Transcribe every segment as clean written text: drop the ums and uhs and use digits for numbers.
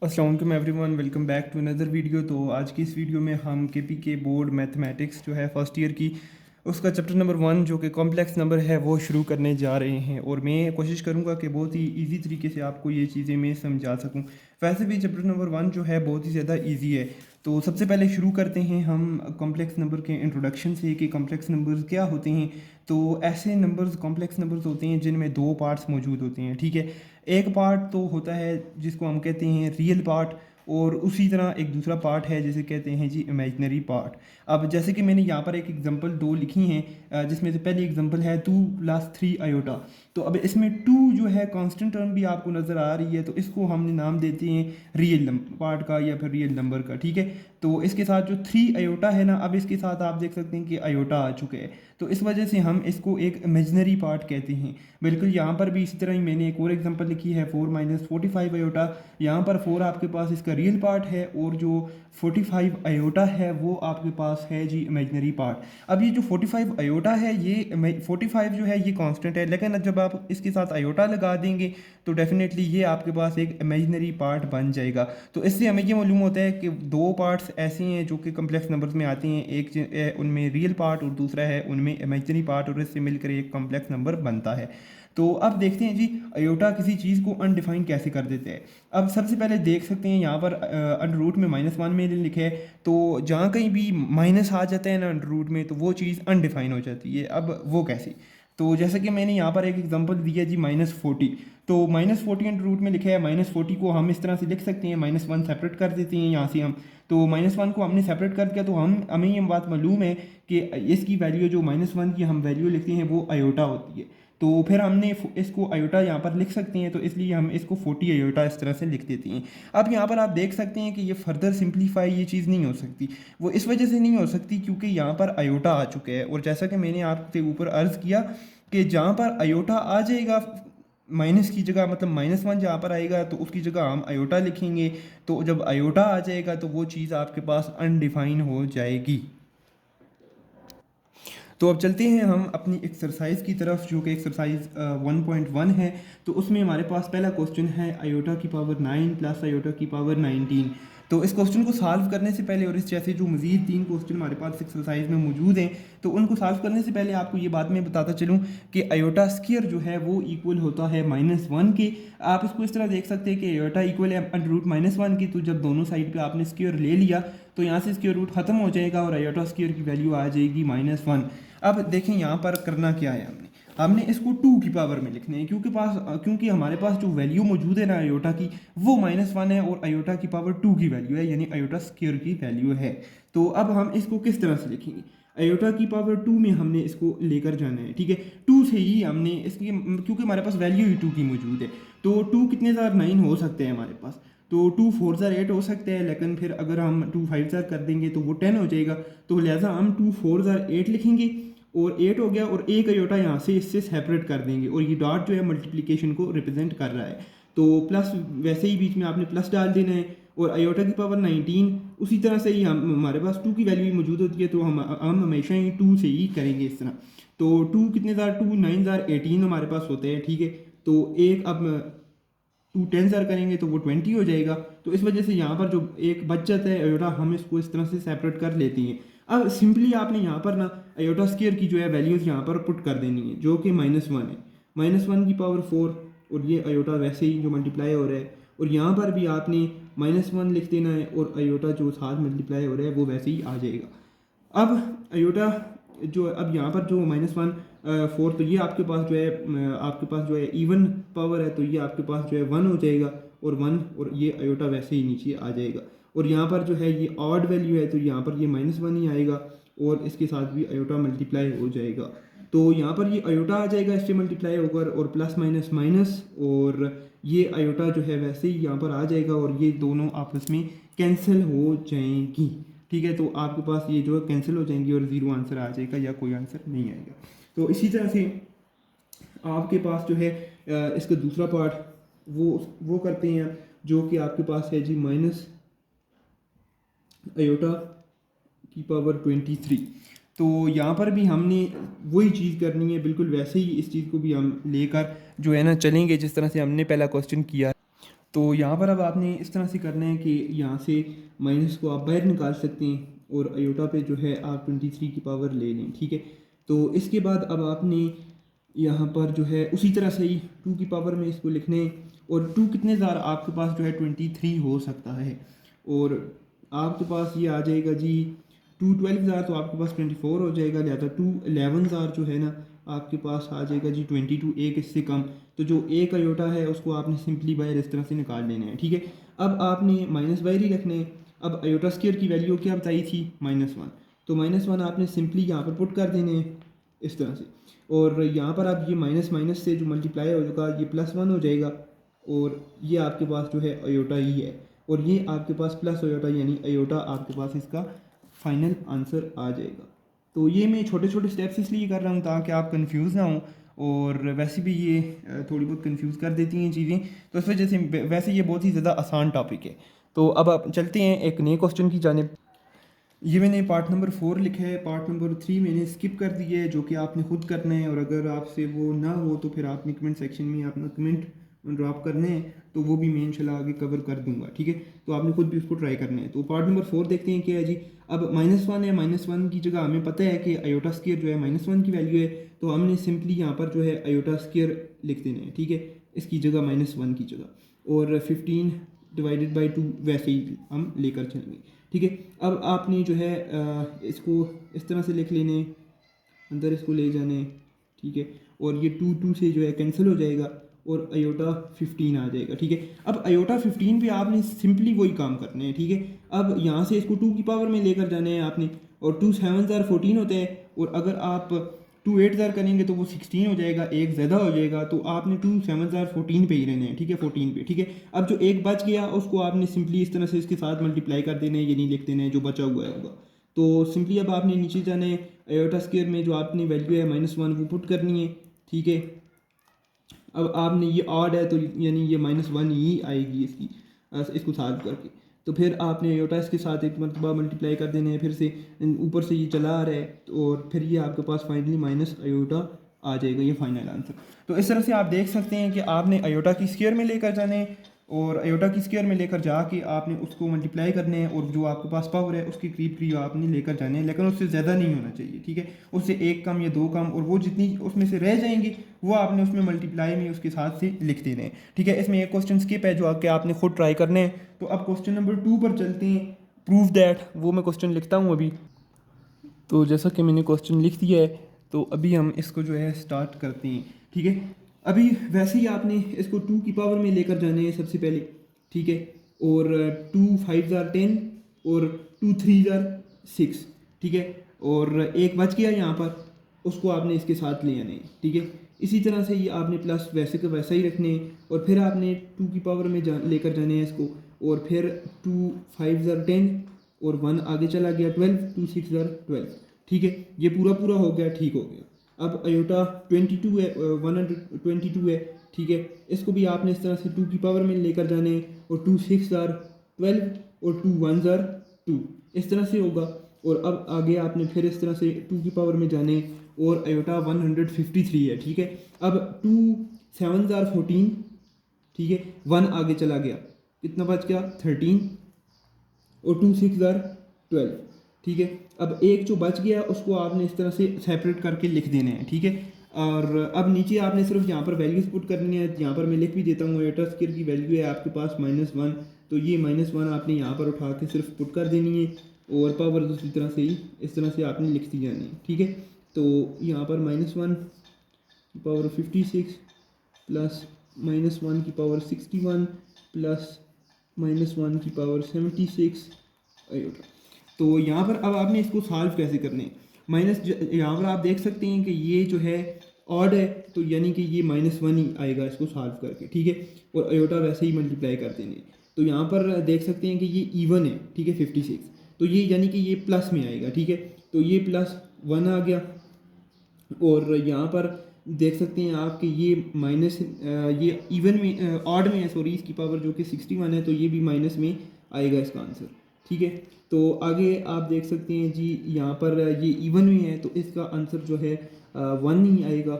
अस्सलाम वालेकुम everyone, welcome back to another video. तो आज की इस वीडियो में हम केपी के बोर्ड मैथमेटिक्स जो है फर्स्ट ईयर की उसका चैप्टर नंबर 1 जो कि कॉम्प्लेक्स नंबर है वो शुरू करने जा रहे हैं। और मैं कोशिश करूंगा कि बहुत ही इजी तरीके से आपको ये चीज़ें मैं समझा सकूं। वैसे भी चैप्टर नंबर 1 जो है बहुत ही ज़्यादा इजी है। तो सबसे पहले शुरू करते हैं हम कॉम्प्लेक्स नंबर के इंट्रोडक्शन से कि कॉम्प्लेक्स नंबर्स क्या होते हैं। तो ऐसे नंबर्स कॉम्प्लेक्स नंबर्स होते हैं जिनमें दो पार्ट्स मौजूद होते हैं, ठीक है। एक पार्ट तो होता है जिसको हम कहते हैं रियल पार्ट, और उसी तरह एक दूसरा पार्ट है जिसे कहते हैं जी इमेजिनरी पार्ट। अब जैसे कि मैंने यहाँ पर एक एग्जांपल दो लिखी हैं, जिसमें से पहली एग्जांपल है 2+3 आयोटा। तो अब इसमें 2 जो है कांस्टेंट टर्म भी आपको नज़र आ रही है, तो इसको हमने नाम देते हैं रियल पार्ट का या फिर रियल नंबर का, ठीक है। तो इसके साथ जो 3 आयोटा है ना, अब इसके साथ आप देख सकते हैं कि आयोटा आ चुके हैं, तो इस वजह से हम इसको एक इमेजिनरी पार्ट कहते हैं। बिल्कुल यहाँ पर भी इसी तरह ही मैंने एक और एग्जांपल लिखी है 4 - 45 आयोटा। यहाँ पर 4 आपके पास इसका रियल पार्ट है और जो 45 आयोटा है वो आपके पास है जी इमेजिनरी पार्ट। अब ये जो 45 आयोटा है, ये 45 जो है ये कांस्टेंट है, लेकिन जब आप इसके साथ आयोटा लगा देंगे तो डेफिनेटली ये आपके पास एक इमेजिनरी पार्ट बन जाएगा। तो इससे हमें ये मालूम होता है कि दो पार्ट्स ऐसे हैं जो कि कम्प्लेक्स नंबर्स में आते हैं, एक उनमें रियल पार्ट और दूसरा है उनमें इमेजिनरी पार्ट, और इससे मिलकर एक कम्प्लेक्स नंबर बनता है। तो अब देखते हैं जी अयोटा किसी चीज़ को अनडिफाइन कैसे कर देते हैं। अब सबसे पहले देख सकते हैं यहाँ पर अंडर रूट में -1 में लिखे है, तो जहाँ कहीं भी माइनस आ जाता है ना अंडर रूट में, तो वो चीज़ अनडिफाइन हो जाती है। अब वो कैसे? तो जैसे कि मैंने यहाँ पर एक एग्जांपल दिया जी -40। तो -40 अंडर रूट में लिखा है, -40 को हम इस तरह से लिख सकते हैं, -1 सेपरेट कर देते हैं यहाँ से हम। तो -1 को हमने सेपरेट कर दिया, तो हमें ये बात मालूम है कि इसकी वैल्यू जो -1 की हम वैल्यू लिखते हैं वो आयोटा होती है। तो फिर हमने इसको आयोटा यहाँ पर लिख सकते हैं, तो इसलिए हम इसको 40 आयोटा इस तरह से लिख देते हैं। अब यहाँ पर आप देख सकते हैं कि ये फर्दर सिंप्लीफाई ये चीज़ नहीं हो सकती। वो इस वजह से नहीं हो सकती क्योंकि यहाँ पर आयोटा आ चुके हैं, और जैसा कि मैंने आपके ऊपर अर्ज़ किया कि जहाँ पर आयोटा आ जाएगा माइनस की जगह, मतलब -1 जहाँ पर आएगा तो उसकी जगह हम आयोटा लिखेंगे। तो जब आयोटा आ जाएगा तो वो चीज़ आपके पास अनडिफाइन हो जाएगी। तो अब चलते हैं हम अपनी एक्सरसाइज की तरफ, जो कि एक्सरसाइज 1.1 है। तो उसमें हमारे पास पहला क्वेश्चन है आयोटा की पावर 9 प्लस आयोटा की पावर 19। तो इस क्वेश्चन को सॉल्व करने से पहले, और इस जैसे जो मज़ीद 3 क्वेश्चन हमारे पास एक्सरसाइज में मौजूद हैं, तो उनको सॉल्व करने से पहले आपको ये बात मैं बताता चलूँ कि आयोटा स्क्वायर जो है वो इक्वल होता है -1 के। आप इसको इस तरह देख सकते हैं कि आयोटा इक्वल है अंडर रूट -1 की। तो जब दोनों साइड पे आपने स्क्वायर ले लिया तो यहाँ से स्क्वायर रूट ख़त्म हो जाएगा और आयोटा स्क्वायर की वैल्यू आ जाएगी -1। अब देखें यहाँ पर करना क्या है, हमने इसको 2 की पावर में लिखना है, क्योंकि हमारे पास जो वैल्यू मौजूद है ना आयोटा की, वो -1 है और आयोटा की पावर 2 की वैल्यू है, यानी आयोटा स्क्वायर की वैल्यू है। तो अब हम इसको किस तरह से लिखेंगे? आयोटा की पावर 2 में हमने इसको लेकर जाना है, ठीक है। 2 से ही हमने इसकी, क्योंकि हमारे पास वैल्यू ही 2 की मौजूद है, तो 2 कितने ज़ार 9 हो सकते हैं हमारे पास। तो 2 4 ज़ार 8 हो सकते हैं, लेकिन फिर अगर हम 2 5 ज़ार कर देंगे तो वो 10 हो जाएगा। तो लिहाजा हम 2 4 ज़ार 8 लिखेंगे, और 8 हो गया, और एक आयोटा यहाँ से इससे सेपरेट कर देंगे, और ये डॉट जो है मल्टीप्लिकेशन को रिप्रेजेंट कर रहा है। तो प्लस वैसे ही बीच में आपने प्लस डाल देना है, और आयोटा की पावर 19 उसी तरह से ही हमारे पास 2 की वैल्यू भी मौजूद होती है, तो हम हमेशा ही 2 से ही करेंगे इस तरह। तो 2 कितने ज़ार 2 9 ज़ार 18 हमारे पास होते हैं, ठीक है। तो एक अब 2 10 ज़ार करेंगे तो वो 20 हो जाएगा। तो इस वजह से यहाँ पर जो एक बच जाता है आयोटा, हम इसको इस तरह से सेपरेट कर लेते हैं। अब सिंपली आपने यहाँ पर ना आयोटा स्क्वायर की जो है वैल्यूज़ यहाँ पर पुट कर देनी है, जो कि -1 है, -1 की पावर 4, और ये आयोटा वैसे ही जो मल्टीप्लाई हो रहा है, और यहाँ पर भी आपने -1 लिख देना है, और आयोटा जो साथ मल्टीप्लाई हो रहा है वो वैसे ही आ जाएगा। अब आयोटा जो अब यहाँ पर जो -1 4, तो ये आपके पास जो है इवन पावर है, तो ये आपके पास जो है 1 हो जाएगा, और 1, और ये आयोटा वैसे ही नीचे आ जाएगा। और यहाँ पर जो है ये ऑड वैल्यू है, तो यहाँ पर ये -1 ही आएगा, और इसके साथ भी आयोटा मल्टीप्लाई हो जाएगा। तो यहाँ पर ये आयोटा आ जाएगा, इससे मल्टीप्लाई होकर, और प्लस माइनस माइनस, और ये आयोटा जो है वैसे ही यहाँ पर आ जाएगा, और ये दोनों आपस में कैंसिल हो जाएंगी, ठीक है। तो आपके पास ये जो है कैंसिल हो जाएंगी, और 0 आंसर आ जाएगा या कोई आंसर नहीं आएगा। तो इसी तरह से आपके पास जो है इसका दूसरा पार्ट वो करते हैं, जो कि आपके पास है जी माइनस आयोटा की पावर 23। तो यहाँ पर भी हमने वही चीज़ करनी है, बिल्कुल वैसे ही इस चीज़ को भी हम लेकर जो है ना चलेंगे, जिस तरह से हमने पहला क्वेश्चन किया। तो यहाँ पर अब आपने इस तरह से करना है कि यहाँ से माइनस को आप बाहर निकाल सकते हैं और अयोटा पे जो है आप 23 की पावर ले लें, ठीक है। तो इसके बाद अब आपने यहाँ पर जो है उसी तरह से ही 2 की पावर में इसको लिखने, और 2 कितने ज़ार आपके पास जो है 23 हो सकता है, और आपके पास ये आ जाएगा जी 2 12 ज़ार, तो आपके पास 24 हो जाएगा, लिहाजा 2 11 ज़ार जो है ना आपके पास आ जाएगा जी 22, एक इससे कम। तो जो एक अयोटा है उसको आपने सिंपली बाहर इस तरह से निकाल लेना है, ठीक है। अब आपने माइनस बाहर ही रखने हैं। अब अयोटा स्क्वायर की वैल्यू क्या बताई थी, -1, तो -1 आपने सिंपली यहाँ पर पुट कर देने हैं इस तरह से, और यहाँ पर आप ये माइनस माइनस से जो मल्टीप्लाई होगा ये +1 हो जाएगा, और ये आपके पास जो है अयोटा ही है, और ये आपके पास प्लस अयोटा यानी अयोटा आपके पास इसका फाइनल आंसर आ जाएगा। तो ये मैं छोटे छोटे स्टेप्स इसलिए कर रहा हूँ ताकि आप कंफ्यूज ना हों, और वैसे भी ये थोड़ी बहुत कंफ्यूज कर देती हैं चीज़ें, तो इस वजह से वैसे ये बहुत ही ज़्यादा आसान टॉपिक है। तो अब आप चलते हैं एक नए क्वेश्चन की जानिब। ये मैंने पार्ट नंबर 4 लिखा है, पार्ट नंबर 3 मैंने स्किप कर दिया है, जो कि आपने खुद करना है, और अगर आपसे वो ना हो तो फिर आपने कमेंट सेक्शन में अपना कमेंट ड्रॉप करने हैं, तो वो भी मैं इंशाल्लाह आगे कवर कर दूंगा, ठीक है। तो आपने खुद भी उसको ट्राई करना है। तो पार्ट नंबर 4 देखते हैं क्या है जी। अब -1 है, -1 की जगह हमें पता है कि अयोटा स्क्वायर जो है -1 की वैल्यू है, तो हमने सिंपली यहाँ पर जो है अयोटा स्क्वायर लिख देना है, ठीक है, इसकी जगह -1 की जगह, और 15 डिवाइडेड बाई 2 वैसे ही हम लेकर चलेंगे, ठीक है। अब आपने जो है इसको इस तरह से लिख लेने, अंदर इसको ले जाने, ठीक है, और ये 2 से जो है कैंसिल हो जाएगा, और अयोटा 15 आ जाएगा, ठीक है। अब अयोटा 15 पे आपने सिंपली वही काम करने हैं, ठीक है। अब यहाँ से इसको 2 की पावर में लेकर जाने हैं आपने, और 2 7 ज़ार 14 होते हैं, और अगर आप 2 8 ज़ार करेंगे तो वो 16 हो जाएगा, एक ज़्यादा हो जाएगा, तो आपने 2 7 ज़ार 14 पे ही रहने हैं, ठीक है, 14 पे, ठीक है। अब जो एक बच गया उसको आपने सिंपली इस तरह से इसके साथ मल्टीप्लाई कर देना है, ये नहीं लिख देना है जो बचा हुआ है होगा। तो सिंपली अब आपने नीचे जाना है, अयोटा स्क्वायर में जो आपने वैल्यू है -1 वो पुट करनी है, ठीक है। अब आपने ये ऑड है तो यानी ये -1 ही आएगी इसकी, इसको सॉल्व करके। तो फिर आपने अयोटा इसके साथ एक मरतबा मल्टीप्लाई कर देने हैं, फिर से ऊपर से ये चला आ रहा है, और फिर ये आपके पास फाइनली माइनस अयोटा आ जाएगा, ये फाइनल आंसर। तो इस तरह से आप देख सकते हैं कि आपने अयोटा की स्क्वायर में लेकर जाने, और अयोटा की स्क्वायर में लेकर जाके आपने उसको मल्टीप्लाई करने हैं, और जो आपके पास पावर है उसके करीब करीब आपने लेकर जाने हैं, लेकिन उससे ज़्यादा नहीं होना चाहिए, ठीक है। उससे एक कम या 2 कम, और वो जितनी उसमें से रह जाएंगी वो आपने उसमें मल्टीप्लाई में उसके साथ से लिख देने हैं, ठीक है। इसमें एक क्वेश्चन स्किप है जो आके आपने खुद ट्राई करने हैं। तो अब क्वेश्चन नंबर 2 पर चलते हैं, प्रूव दैट, वो मैं क्वेश्चन लिखता हूँ अभी। तो जैसा कि मैंने क्वेश्चन लिख दिया है, तो अभी हम इसको जो है स्टार्ट करते हैं, ठीक है। अभी वैसे ही आपने इसको 2 की पावर में लेकर जाने हैं सबसे पहले, ठीक है, और 2 5 ज़ार 10, और 2 3 ज़ार 6, ठीक है, और एक बच गया यहाँ पर, उसको आपने इसके साथ ले आने हैं, ठीक है। इसी तरह से ये आपने प्लस वैसे का वैसा ही रखने हैं, और फिर आपने 2 की पावर में लेकर जाने हैं इसको, और फिर 2 5 ज़ार 10, और 1 आगे चला गया 12, 2 6 ज़ार 12, ठीक है। ये पूरा पूरा हो गया, ठीक हो गया। अब अयोटा 22 है, 122 है, ठीक है। इसको भी आपने इस तरह से 2 की पावर में लेकर जाने हैं, और 2 6 ज़ार 12, और 2 1 ज़ार 2, इस तरह से होगा। और अब आगे आपने फिर इस तरह से 2 की पावर में जाने, और अयोटा 153 है, ठीक है। अब 2 7 ज़ार 14, ठीक है, 1 आगे चला गया, कितना बच गया 13, और 2 6 ज़ार 12, ठीक है। अब एक जो बच गया उसको आपने इस तरह से सेपरेट करके लिख देने हैं, ठीक है। और अब नीचे आपने सिर्फ यहाँ पर वैल्यूज़ पुट करनी है, यहाँ पर मैं लिख भी देता हूँ, अयोटा स्क्वायर की वैल्यू है आपके पास -1, तो ये -1 आपने यहाँ पर उठा के सिर्फ पुट कर देनी है, और पावर दूसरी तरह से ही इस तरह से आपने लिख दी जानी है, ठीक है। तो यहाँ पर -1 की पावर 56 प्लस -1 की पावर 61 प्लस -1 की पावर 76 अयोटा। तो यहाँ पर अब आपने इसको सॉल्व कैसे करने हैं, यहाँ पर आप देख सकते हैं कि ये जो है ऑड है, तो यानी कि ये -1 ही आएगा इसको सॉल्व करके, ठीक है, और अयोटा वैसे ही मल्टीप्लाई कर देंगे। तो यहाँ पर देख सकते हैं कि ये इवन है, ठीक है, 56, तो ये यानी कि ये प्लस में आएगा, ठीक है। तो ये +1 आ गया, और यहाँ पर देख सकते हैं आप कि ये माइनस ये इवन में ऑड में है, सॉरी, इसकी पावर जो कि 61 है, तो ये भी माइनस में आएगा इसका आंसर, ठीक है। तो आगे आप देख सकते हैं जी, यहाँ पर ये इवन में है, तो इसका आंसर जो है 1 ही आएगा,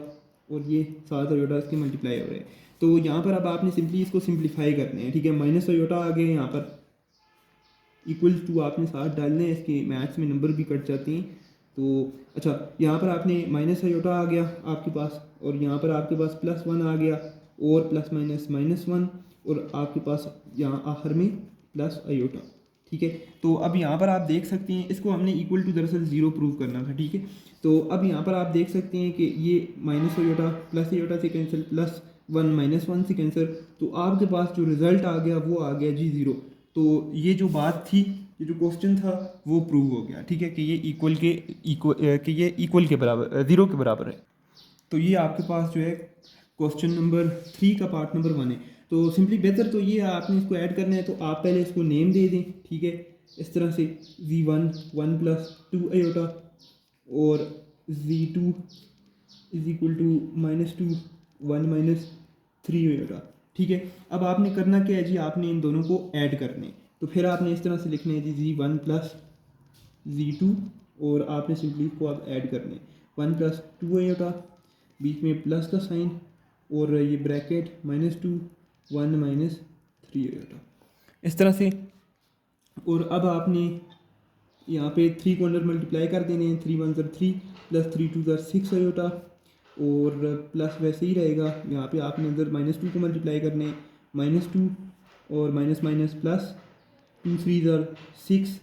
और ये 7 अयोटा इसके मल्टीप्लाई हो रहे हैं। तो यहाँ पर अब आपने सिंपली इसको सिंप्लीफाई करने हैं, ठीक है। माइनस आयोटा आ गए यहाँ पर, इक्वल टू आपने साथ डालने हैं, इसके मैथ्स में नंबर भी कट जाते हैं। तो अच्छा, यहाँ पर आपने माइनस आयोटा आ गया आपके पास, और यहाँ पर आपके पास प्लस वन आ गया, और प्लस माइनस माइनस वन, और आपके पास यहाँ आखिर में प्लस आयोटा, ठीक है। तो अब यहाँ पर आप देख सकते हैं, इसको हमने इक्वल टू दरअसल ज़ीरो प्रूव करना था, ठीक है। तो अब यहाँ पर आप देख सकते हैं कि ये माइनस आयोटा प्लस आयोटा से cancel, plus one minus one से कैंसिल, तो आपके पास जो रिज़ल्ट आ गया वो आ गया जी ज़ीरो। तो ये जो बात थी, ये जो क्वेश्चन था वो प्रूव हो गया, ठीक है, कि ये इक्वल के बराबर, ज़ीरो के बराबर है। तो ये आपके पास जो है क्वेश्चन नंबर 3 का पार्ट नंबर 1 है। तो सिंपली बेहतर तो ये है, आपने इसको ऐड करना है तो आप पहले इसको नेम दे दें, ठीक है, इस तरह से Z1 1 प्लस 2 आयोटा, और Z2 is equal to -2 1 minus 3 iota, ठीक है। अब आपने करना क्या है जी, आपने इन दोनों को ऐड करने हैं। तो फिर आपने इस तरह से लिखना है जी Z1 प्लस Z2, और आपने सिंपली इसको अब ऐड करने हैं, 1 प्लस 2 आयोटा, बीच में प्लस का साइन, और ये ब्रैकेट -2 1 माइनस 3 आयोटा, इस तरह से। और अब आपने यहाँ पे 3 को अंदर मल्टीप्लाई कर देने हैं, 3 1 3 प्लस 3 2 6 आयोटा, और प्लस वैसे ही रहेगा, यहाँ पे आपने अंदर -2 को मल्टीप्लाई करने हैं, -2 और माइनस माइनस प्लस 2 3 6,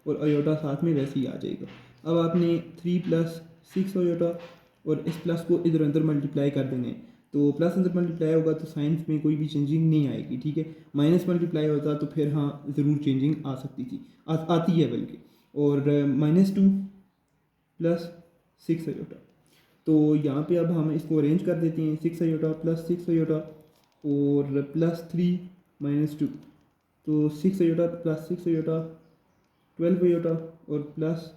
और आयोटा साथ में वैसे ही आ जाएगा। अब आपने 3 प्लस 6 आयोटा, और इस प्लस को इधर अंदर मल्टीप्लाई कर देंगे, तो प्लस अंदर मल्टीप्लाई होगा तो साइंस में कोई भी चेंजिंग नहीं आएगी, ठीक है। माइनस मल्टीप्लाई होता तो फिर हाँ ज़रूर चेंजिंग आ सकती थी, आती है बल्कि। और -2 प्लस 6 आयोटा, तो यहाँ पे अब हम इसको अरेंज कर देते हैं, 6 आयोटा प्लस 6 आयोटा, और प्लस 3 -2, तो 6 आयोटा प्लस 6 आयोटा 12 आयोटा, और प्लस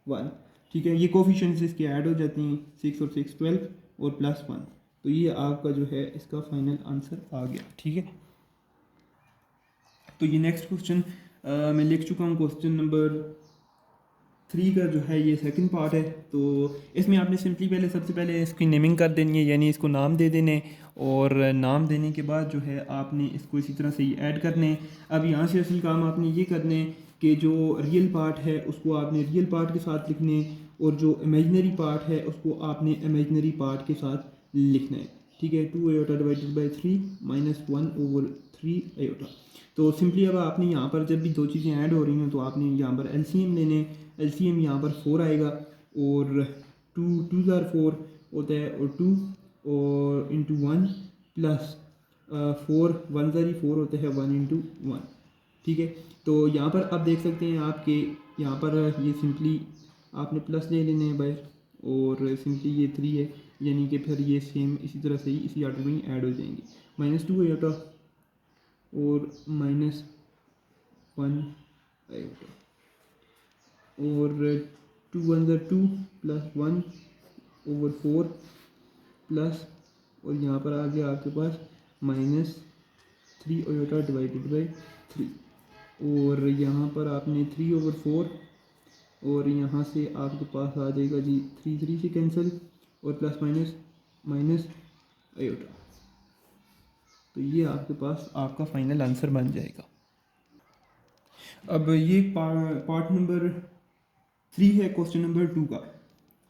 1, ठीक है। ये कोफिशिएंट्स इसके ऐड हो जाती हैं, 6 और 6 12, और प्लस 1। तो ये आपका जो है इसका फाइनल आंसर आ गया, ठीक है। तो ये नेक्स्ट क्वेश्चन मैं लिख चुका हूँ, क्वेश्चन नंबर 3 का जो है ये सेकंड पार्ट है। तो इसमें आपने सिंपली पहले सबसे पहले इसकी नेमिंग कर देनी है, यानी इसको नाम दे देने, और नाम देने के बाद जो है आपने इसको इसी तरह से ही ऐड करने। अब यहाँ से असल काम आपने ये करने कि जो रियल पार्ट है उसको आपने रियल पार्ट के साथ लिखने, और जो इमेजनरी पार्ट है उसको आपने इमेजनरी पार्ट के साथ लिखना है, ठीक है। 2 आयोटा डिवाइडेड बाई 3 -1/3 आयोटा। तो सिंपली अब आपने यहाँ पर जब भी दो चीज़ें ऐड हो रही हैं तो आपने यहाँ पर एलसीएम लेने, एलसीएम यहाँ पर 4 आएगा, और 2 2 4 होता है, और 2 और इंटू 1 प्लस 4 1 4 होता है, 1 इंटू 1, ठीक है। तो यहाँ पर आप देख सकते हैं आपके यहाँ पर ये सिंपली आपने प्लस ले लेने हैं बाहर, और सिंपली ये 3 है, यानी कि फिर ये सेम इसी तरह से ही इसी ऑर्डर में ऐड हो जाएंगे, -2 आयोटा और -1 आयोटा, और 2 1 2 प्लस 1/4 प्लस, और यहाँ पर आ गया आपके पास -3 आयोटा डिवाइडेड बाई 3, और यहाँ पर आपने 3/4, और यहाँ से आपके पास आ जाएगा जी 3 3 से कैंसिल, और प्लस माइनस माइनस आयोटा। तो ये आपके पास आपका फाइनल आंसर बन जाएगा। अब ये पार्ट नंबर 3 है क्वेश्चन नंबर 2 का,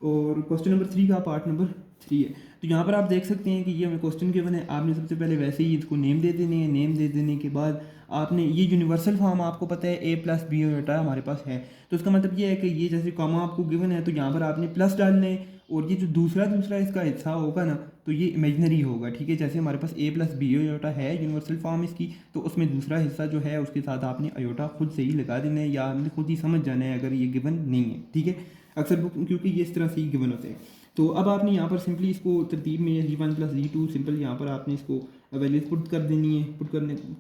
और क्वेश्चन नंबर 3 का पार्ट नंबर 3 है। तो यहाँ पर आप देख सकते हैं कि ये हमें क्वेश्चन गिवन है, आपने सबसे पहले वैसे ही इसको नेम दे देने हैं। नेम दे देने के बाद आपने ये यूनिवर्सल फॉर्म आपको पता है a प्लस बी आयोटा हमारे पास है, तो इसका मतलब ये है कि ये जैसे कॉमा आपको गिवन है तो यहाँ पर आपने प्लस डालने, और ये जो दूसरा इसका हिस्सा होगा ना तो ये इमेजनरी होगा, ठीक है। जैसे हमारे पास a प्लस बी आयोटा है यूनिवर्सल फॉर्म इसकी, तो उसमें दूसरा हिस्सा जो है उसके साथ आपने आयोटा खुद से ही लगा देना है, या आपने खुद ही समझ जाना है अगर ये गिवन नहीं है, ठीक है। अक्सर क्योंकि ये इस तरह से ही गिवन होते हैं। तो अब आपने यहाँ पर सिंपली इसको तरतीब में Z1 प्लस Z2 सिंपल यहाँ पर आपने इसको वैल्यूज पुट कर देनी है। पुट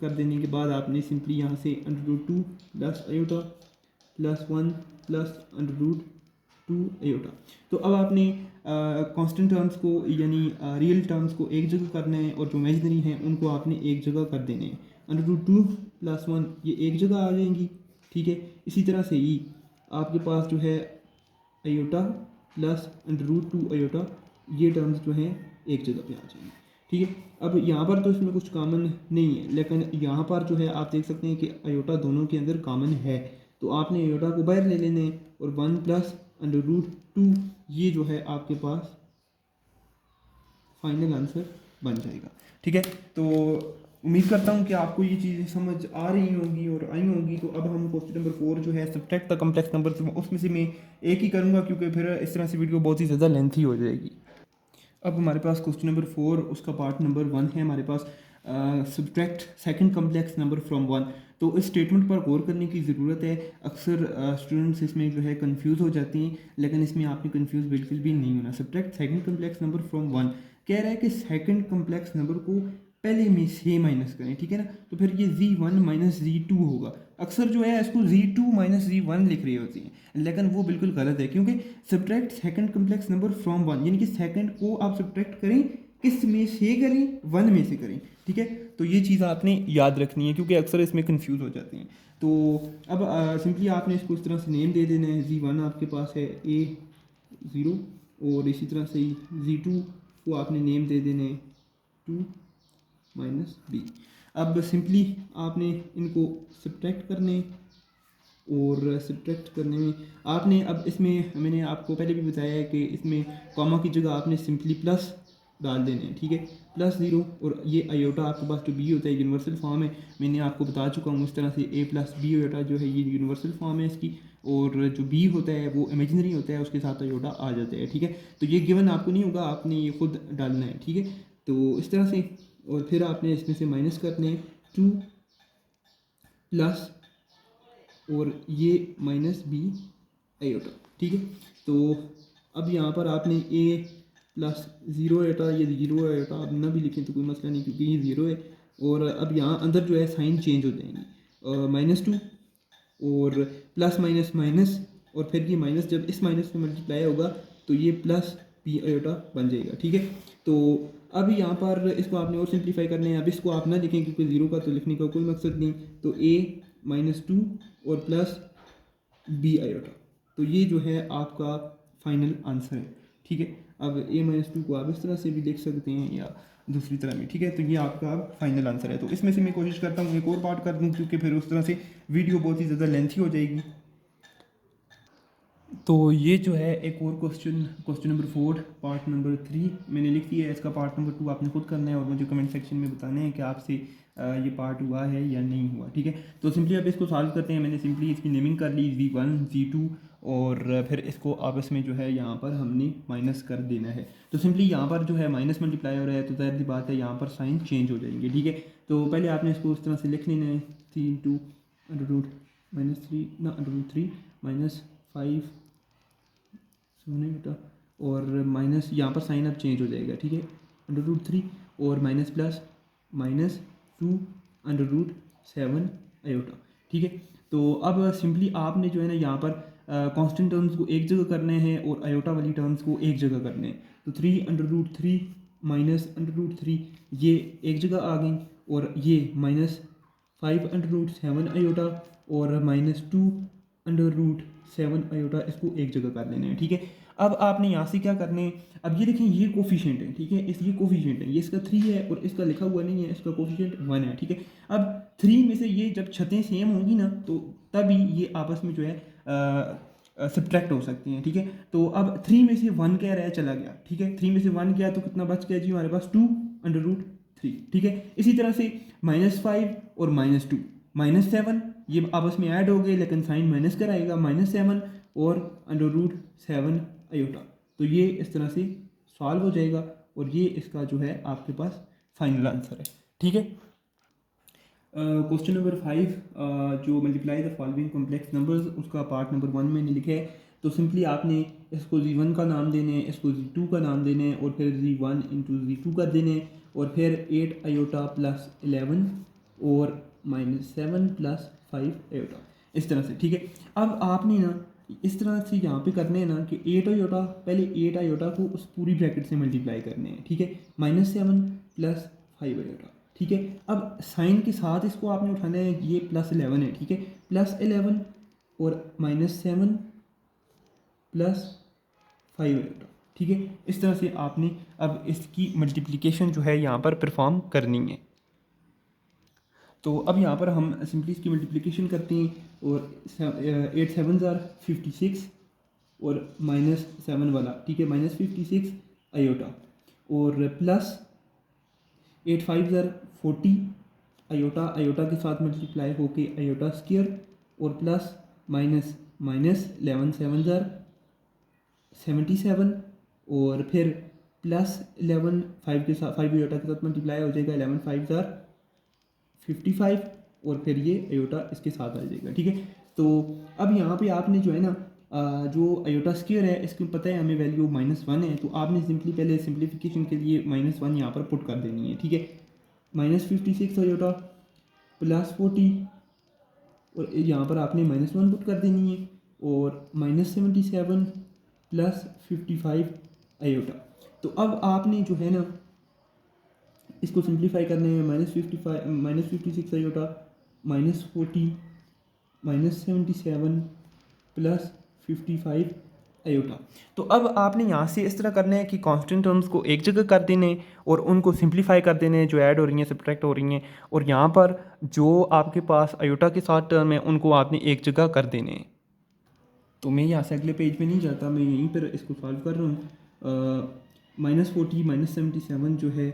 कर देने के बाद आपने सिंपली यहाँ से √2 plus iota plus 1 plus √2 iota. तो अब आपने कांस्टेंट टर्म्स को यानी रियल टर्म्स को एक जगह करना है, और जो इमेजिनरी हैं उनको आपने एक जगह कर देने हैं। √2 प्लस 1 ये एक जगह आ जाएंगी, ठीक है। इसी तरह से ही आपके पास जो है आयोटा प्लस √2 आयोटा, ये टर्म्स जो हैं एक जगह पे आ जाएंगे। ठीक है। अब यहाँ पर तो इसमें कुछ कॉमन नहीं है, लेकिन यहाँ पर जो है आप देख सकते हैं कि आयोटा दोनों के अंदर कॉमन है, तो आपने आयोटा को बाहर ले लेने हैं और 1 + √2 ये जो है आपके पास फाइनल आंसर बन जाएगा। ठीक है, तो उम्मीद करता हूँ कि आपको ये चीज़ें समझ आ रही होंगी और आई होंगी। तो अब हम क्वेश्चन नंबर 4 जो है सब्ट्रैक्ट द कम्प्लेक्स नंबर, उसमें से मैं एक ही करूँगा क्योंकि फिर इस तरह से वीडियो बहुत ही ज़्यादा लेंथी हो जाएगी। अब हमारे पास क्वेश्चन नंबर 4 उसका पार्ट नंबर 1 है हमारे पास, subtract second complex number from 1। तो इस स्टेटमेंट पर गौर करने की ज़रूरत है। अक्सर स्टूडेंट्स इसमें जो है कंफ्यूज हो जाती हैं, लेकिन इसमें आपने कंफ्यूज बिल्कुल भी नहीं होना। Subtract second complex number from 1 कह रहा है कि सेकंड कम्प्लेक्स नंबर को पहले में से माइनस करें, ठीक है ना। तो फिर ये Z1 - Z2 होगा। अक्सर जो है इसको Z2 - Z1 लिख रही होती हैं, लेकिन वो बिल्कुल गलत है, क्योंकि subtract second complex number from 1 यानी कि सेकंड को आप सब्ट्रैक्ट करें किस में से करें, 1 में से करें। ठीक है, तो ये चीज़ आपने याद रखनी है क्योंकि अक्सर इसमें कंफ्यूज हो जाते हैं। तो अब सिंपली आपने इसको इस तरह से नेम दे देना है। Z1 आपके पास है A0 और इसी तरह से Z2 को आपने नेम दे देने 2 - B। अब सिंपली आपने इनको सब्ट्रैक्ट करने, और सब्ट्रैक्ट करने में आपने अब इसमें मैंने आपको पहले भी बताया है कि इसमें कॉमा की जगह आपने सिंपली प्लस डाल देने हैं। ठीक है, +0 और ये आयोटा आपके पास जो बी होता है यूनिवर्सल फॉर्म है, मैंने आपको बता चुका हूँ। इस तरह से A + B आयोटा जो है ये यूनिवर्सल फॉर्म है इसकी, और जो बी होता है वो इमेजिनरी होता है, उसके साथ आयोटा आ जाता है। ठीक है, तो ये गिवन आपको नहीं होगा, आपने ये खुद डालना है। ठीक है, तो इस तरह से, और फिर आपने इसमें से माइनस करने 2 प्लस और ये -B आयोटा। ठीक है, तो अब यहाँ पर आपने A + 0 आयोटा, ये 0 आयोटा आप ना भी लिखें तो कोई मसला नहीं क्योंकि ये 0 है। और अब यहाँ अंदर जो है साइन चेंज हो जाएंगी, -2 और प्लस माइनस माइनस, और फिर ये माइनस जब इस माइनस में मल्टीप्लाई होगा तो ये +B आयोटा बन जाएगा। ठीक है, तो अब यहाँ पर इसको आपने और सिंप्लीफाई करने हैं। अब इसको आप ना लिखें क्योंकि 0 का तो लिखने का कोई मकसद नहीं, तो A -2 और +B आयोटा, तो ये जो है आपका फाइनल आंसर है। ठीक है, अब A -2 को आप इस तरह से भी लिख सकते हैं या दूसरी तरह में। ठीक है, तो ये आपका फाइनल आंसर है। तो इसमें से मैं कोशिश करता हूँ एक और पार्ट कर दूँ क्योंकि फिर उस तरह से वीडियो बहुत ही ज़्यादा लेंथी हो जाएगी। तो ये जो है एक और क्वेश्चन नंबर 4 पार्ट नंबर 3 मैंने लिख दिया है। इसका पार्ट नंबर 2 आपने खुद करना है और मुझे कमेंट सेक्शन में बताना है कि आपसे ये पार्ट हुआ है या नहीं हुआ। ठीक है, तो सिंपली अब इसको सॉल्व करते हैं। मैंने सिंपली इसकी नेमिंग कर ली Z1 Z2, और फिर इसको आपस में जो है यहाँ पर हमने माइनस कर देना है। तो सिंपली यहाँ पर जो है माइनस मल्टीप्लाई हो रहा है, तो ज़ाहिर सी बात है यहाँ पर साइन चेंज हो जाएंगे। ठीक है, तो पहले आपने इसको उस तरह से लिख लेना है 3 × -3 -5 सुनने बेटा, और माइनस यहाँ पर साइन अब चेंज हो जाएगा। ठीक है, √3 और माइनस प्लस -2 √7 आयोटा। ठीक है, तो अब सिंपली आपने जो है ना यहाँ पर कांस्टेंट टर्म्स को एक जगह करने हैं और आयोटा वाली टर्म्स को एक जगह करने हैं। तो 3 √3 -√3 ये एक जगह आ गई, और ये -5 √7 आयोटा और -2 √7 आयोटा, इसको एक जगह कर लेना है। ठीक है, अब आपने यहाँ से क्या करने हैं, अब ये देखें ये कोफिशिएंट है। ठीक है, ये कोफिशिएंट है, ये इसका 3 है और इसका लिखा हुआ नहीं है, इसका कोफिशिएंट 1 है। ठीक है, अब 3 में से ये जब छतें सेम होंगी ना तो तभी ये आपस में जो है सब्ट्रैक्ट हो सकती हैं। ठीक है, तो अब 3 में से 1 क्या रहा चला गया। ठीक है, 3 में से 1 गया तो कितना बच गया जी हमारे पास 2 √3। ठीक है, इसी तरह से -5 और -2 -7 ये आपस में ऐड हो गए, लेकिन साइन माइनस कर आएगा, -7 और √7 आयोटा। तो ये इस तरह से सॉल्व हो जाएगा और ये इसका जो है आपके पास फाइनल आंसर है। ठीक है, क्वेश्चन नंबर 5 जो multiply the following complex numbers, उसका पार्ट नंबर 1 मैंने लिखा है। तो सिंपली आपने इसको Z1 का नाम देने हैं, इसको Z2 का नाम देने हैं, और फिर Z1 × Z2 कर देने हैं, और फिर 8 आयोटा + 11 और -7 + 5 आयोटा, इस तरह से। ठीक है, अब आपने ना इस तरह से यहाँ पे करने हैं ना कि 8 आयोटा, पहले 8 आयोटा को उस पूरी ब्रैकेट से मल्टीप्लाई करने हैं। ठीक है, -7 + 5 आयोटा। ठीक है, अब साइन के साथ इसको आपने उठाना है, ये +11 है। ठीक है, +11 और -7 + 5 आयोटा। ठीक है। इस तरह से आपने अब इसकी मल्टीप्लिकेशन जो है यहाँ पर परफॉर्म करनी है। तो अब यहाँ पर हम सिंपली इसकी मल्टीप्लिकेशन करते हैं और 8 7 ज़ार 56 और -7 वाला, ठीक है, -56 आयोटा और प्लस 8 5 ज़ार 40 आयोटा, आयोटा के साथ मल्टीप्लाई होके आयोटा स्क्वायर और प्लस माइनस माइनस 11 7 ज़ार 77 और फिर प्लस 11 5 के साथ 5 आयोटा के साथ मल्टीप्लाई हो जाएगा 11 5 ज़ार 55 और फिर ये आयोटा इसके साथ आ जाएगा, ठीक है। तो अब यहाँ पे आपने जो है ना जो आयोटा स्क्वायर है इसकी पता है हमें वैल्यू -1 है, तो आपने सिंपली पहले सिंप्लीफिकेशन के लिए -1 यहाँ पर पुट कर देनी है, ठीक है। -56 आयोटा प्लस 40 और यहाँ पर आपने -1 पुट कर देनी है और -77 प्लस 55 आयोटा। तो अब आपने जो है ना इसको सिंप्लीफाई करने में -56 आयोटा -40 -77 प्लस 55 आयोटा। तो अब आपने यहाँ से इस तरह करना है कि कांस्टेंट टर्म्स को एक जगह कर देने और उनको सिंप्लीफाई कर देने जो ऐड हो रही हैं सब्ट्रैक्ट हो रही हैं, और यहाँ पर जो आपके पास आयोटा के साथ टर्म है उनको आपने एक जगह कर देने हैं। तो मैं यहाँ से अगले पेज पे नहीं जाता, मैं यहीं पर इसको सॉल्व कर रहा हूँ। -40 -77 जो है